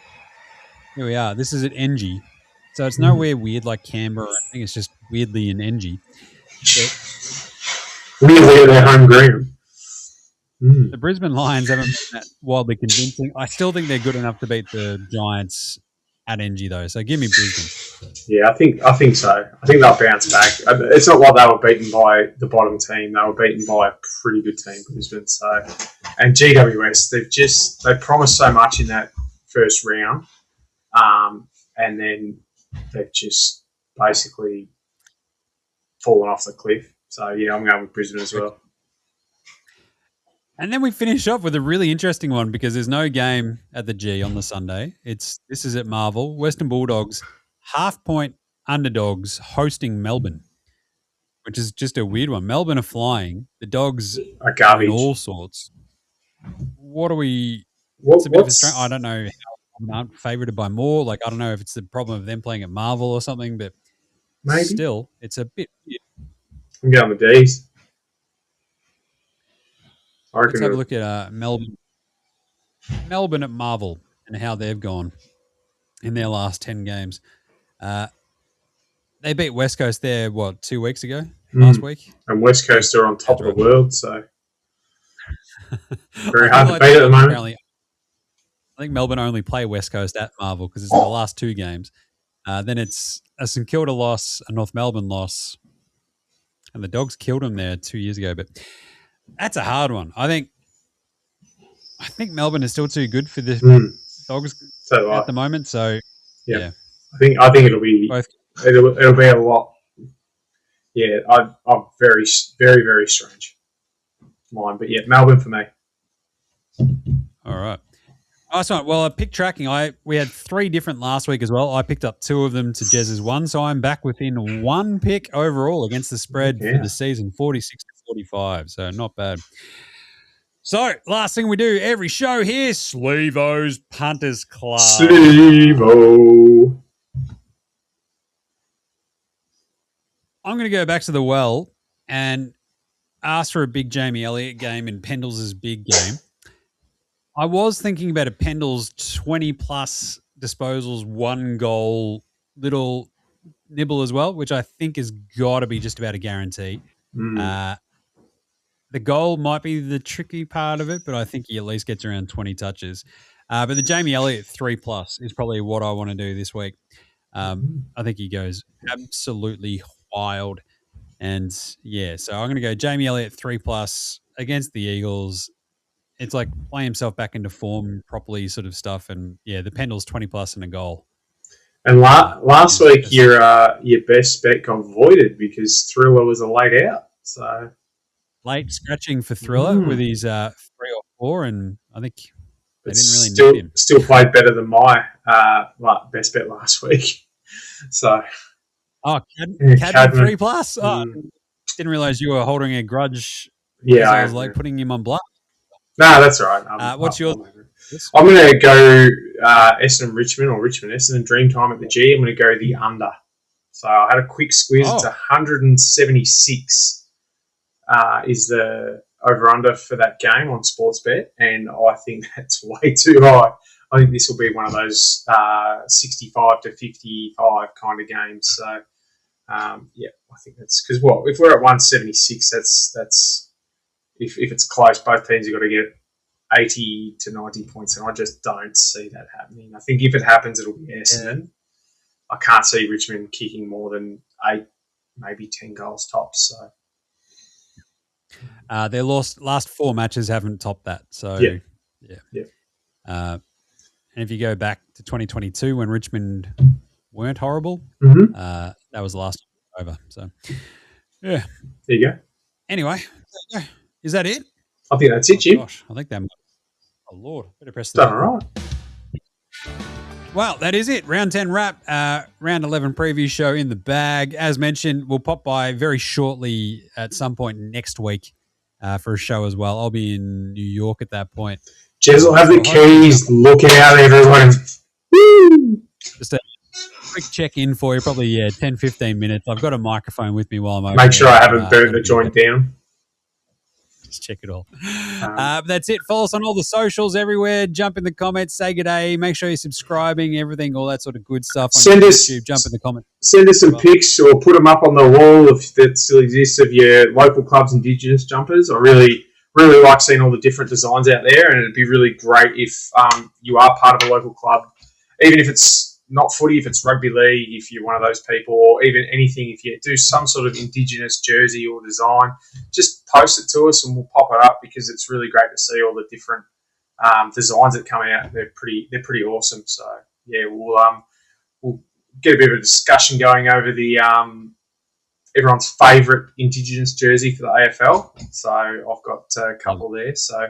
Speaker 1: here we are. This is at NG. So it's nowhere weird like Canberra. I think it's just weirdly in NG.
Speaker 2: Weirdly at their home ground.
Speaker 1: The Brisbane Lions haven't been that wildly convincing. I still think they're good enough to beat the Giants at NG though. So give me Brisbane.
Speaker 2: Yeah, I think so. I think they'll bounce back. It's not like they were beaten by the bottom team. They were beaten by a pretty good team, Brisbane. So, and GWS, they promised so much in that first round, and then they've just basically fallen off the cliff. So yeah, I'm going with Brisbane as well.
Speaker 1: And then we finish off with a really interesting one because there's no game at the G on the Sunday. This is at Marvel. Western Bulldogs, 0.5-point underdogs hosting Melbourne. which is just a weird one. Melbourne are flying. The Dogs
Speaker 2: A
Speaker 1: are
Speaker 2: garbage.
Speaker 1: in all sorts. What are we?
Speaker 2: What,
Speaker 1: It's a bit of a
Speaker 2: what's
Speaker 1: strange. I don't know how they aren't favoured by more. Like, I don't know if it's the problem of them playing at Marvel or something, but
Speaker 2: maybe?
Speaker 1: still, it's a bit weird.
Speaker 2: I'm going the D's. I
Speaker 1: Let's
Speaker 2: reckon
Speaker 1: have a look at Melbourne at Marvel and how they've gone in their last 10 games. They beat West Coast there, 2 weeks ago? Last week?
Speaker 2: And West Coast are on top
Speaker 1: That's
Speaker 2: of the world, so very
Speaker 1: I
Speaker 2: hard
Speaker 1: feel
Speaker 2: to beat at the moment.
Speaker 1: apparently, I think Melbourne only play West Coast at Marvel because it's the last 2 games. Then it's a St Kilda loss, a North Melbourne loss, and the Dogs killed them there 2 years ago. But that's a hard one. I think Melbourne is still too good for the Dogs
Speaker 2: So
Speaker 1: at the moment. So yeah.
Speaker 2: I think it'll be
Speaker 1: Both.
Speaker 2: It'll be a lot. Yeah, I'm very, very, very strange. Mine, but yeah, Melbourne for me.
Speaker 1: All right. Nice one. Well, I picked tracking. We had 3 different last week as well. I picked up 2 of them to Jez's 1, so I'm back within 1 pick overall against the spread for the season, 46-45. So not bad. So last thing we do every show here, Slevo's Punters Club.
Speaker 2: Slevo.
Speaker 1: I'm going to go back to the well and ask for a big Jamie Elliott game in Pendles' big game. I was thinking about a Pendles 20-plus disposals, 1 goal, little nibble as well, which I think has got to be just about a guarantee. The goal might be the tricky part of it, but I think he at least gets around 20 touches. But the Jamie Elliott 3+ is probably what I want to do this week. I think he goes absolutely wild. And yeah, so I'm going to go Jamie Elliott 3+ against the Eagles. It's like playing himself back into form properly sort of stuff. And yeah, the Pendles 20+ and a goal.
Speaker 2: And last week, your best bet got voided because Thriller was a late out. So
Speaker 1: late scratching for Thriller with his 3 or 4, and I think they didn't really need him.
Speaker 2: Still played better than my best bet last week. So,
Speaker 1: Cadman 3+. Oh, didn't realize you were holding a grudge.
Speaker 2: Yeah,
Speaker 1: I was like putting him on block.
Speaker 2: No, that's all right.
Speaker 1: What's your?
Speaker 2: I'm going to go Essendon Richmond or Richmond Essendon Dreamtime at the G. I'm going to go the under. So I had a quick squeeze. It's 176 is the over-under for that game on Sportsbet, and I think that's way too high. I think this will be one of those 65 to 55 kind of games. So, I think that's because if we're at 176, that's if it's close, both teams have got to get 80 to 90 points, and I just don't see that happening. I think if it happens, it'll be Essendon. I can't see Richmond kicking more than 8, maybe 10 goals tops. So
Speaker 1: their last 4 matches haven't topped that. So yeah. And if you go back to 2022 when Richmond weren't horrible, that was the last time over. So yeah,
Speaker 2: there you go.
Speaker 1: Anyway, is that it?
Speaker 2: I think that's it, Jim.
Speaker 1: Gosh, I think that. Oh Lord, better press
Speaker 2: that. Done all right.
Speaker 1: Well, that is it. Round 10 wrap. Round 11 preview show in the bag. As mentioned, we'll pop by very shortly at some point next week for a show as well. I'll be in New York at that point.
Speaker 2: Jez will have the keys. Look out, everyone. Woo!
Speaker 1: Just a quick check-in for you, probably 10, 15 minutes. I've got a microphone with me while I'm over
Speaker 2: Make sure
Speaker 1: there.
Speaker 2: I haven't burnt the joint down.
Speaker 1: Just check it all. That's it. Follow us on all the socials everywhere. Jump in the comments. Say good day. Make sure you're subscribing, everything, all that sort of good stuff on YouTube. Jump in the comments.
Speaker 2: Send us some pics or put them up on the wall if that still exists of your local club's Indigenous jumpers. I really like seeing all the different designs out there, and it'd be really great if you are part of a local club, even if it's not footy, if it's rugby league, if you're one of those people, or even anything, if you do some sort of Indigenous jersey or design, just post it to us and we'll pop it up because it's really great to see all the different designs that come out. They're pretty awesome. So yeah, we'll get a bit of a discussion going over the everyone's favourite Indigenous jersey for the AFL. So I've got a couple there. So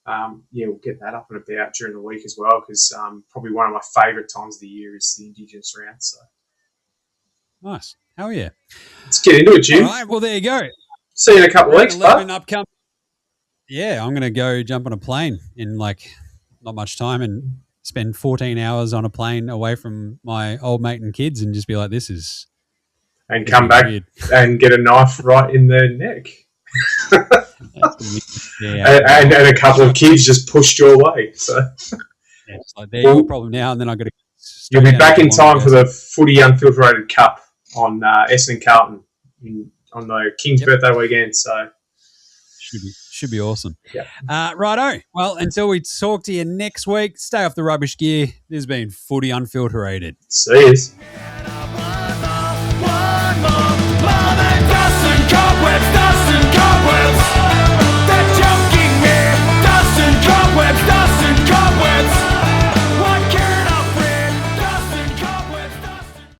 Speaker 2: we'll get that up and about during the week as well because probably one of my favourite times of the year is the Indigenous round. So
Speaker 1: nice. Hell yeah.
Speaker 2: Let's get into it, Jim.
Speaker 1: All right, well, there you go.
Speaker 2: See you in a couple of weeks,
Speaker 1: 11
Speaker 2: bud.
Speaker 1: upcoming. Yeah, I'm going to go jump on a plane in like not much time and spend 14 hours on a plane away from my old mate and kids and just be like, this is
Speaker 2: And come back
Speaker 1: weird.
Speaker 2: and get a knife right in their neck.
Speaker 1: Yeah,
Speaker 2: and a couple of kids just pushed your way. So
Speaker 1: yeah, it's like, they're your problem now, and then I've got to.
Speaker 2: you'll be back in time for the Footy Unfilterated Cup on Essendon Carlton on the King's birthday weekend. So
Speaker 1: should be awesome.
Speaker 2: Yeah.
Speaker 1: Righto. Well, until we talk to you next week, stay off the rubbish gear. This has been Footy Unfilterated.
Speaker 2: see you.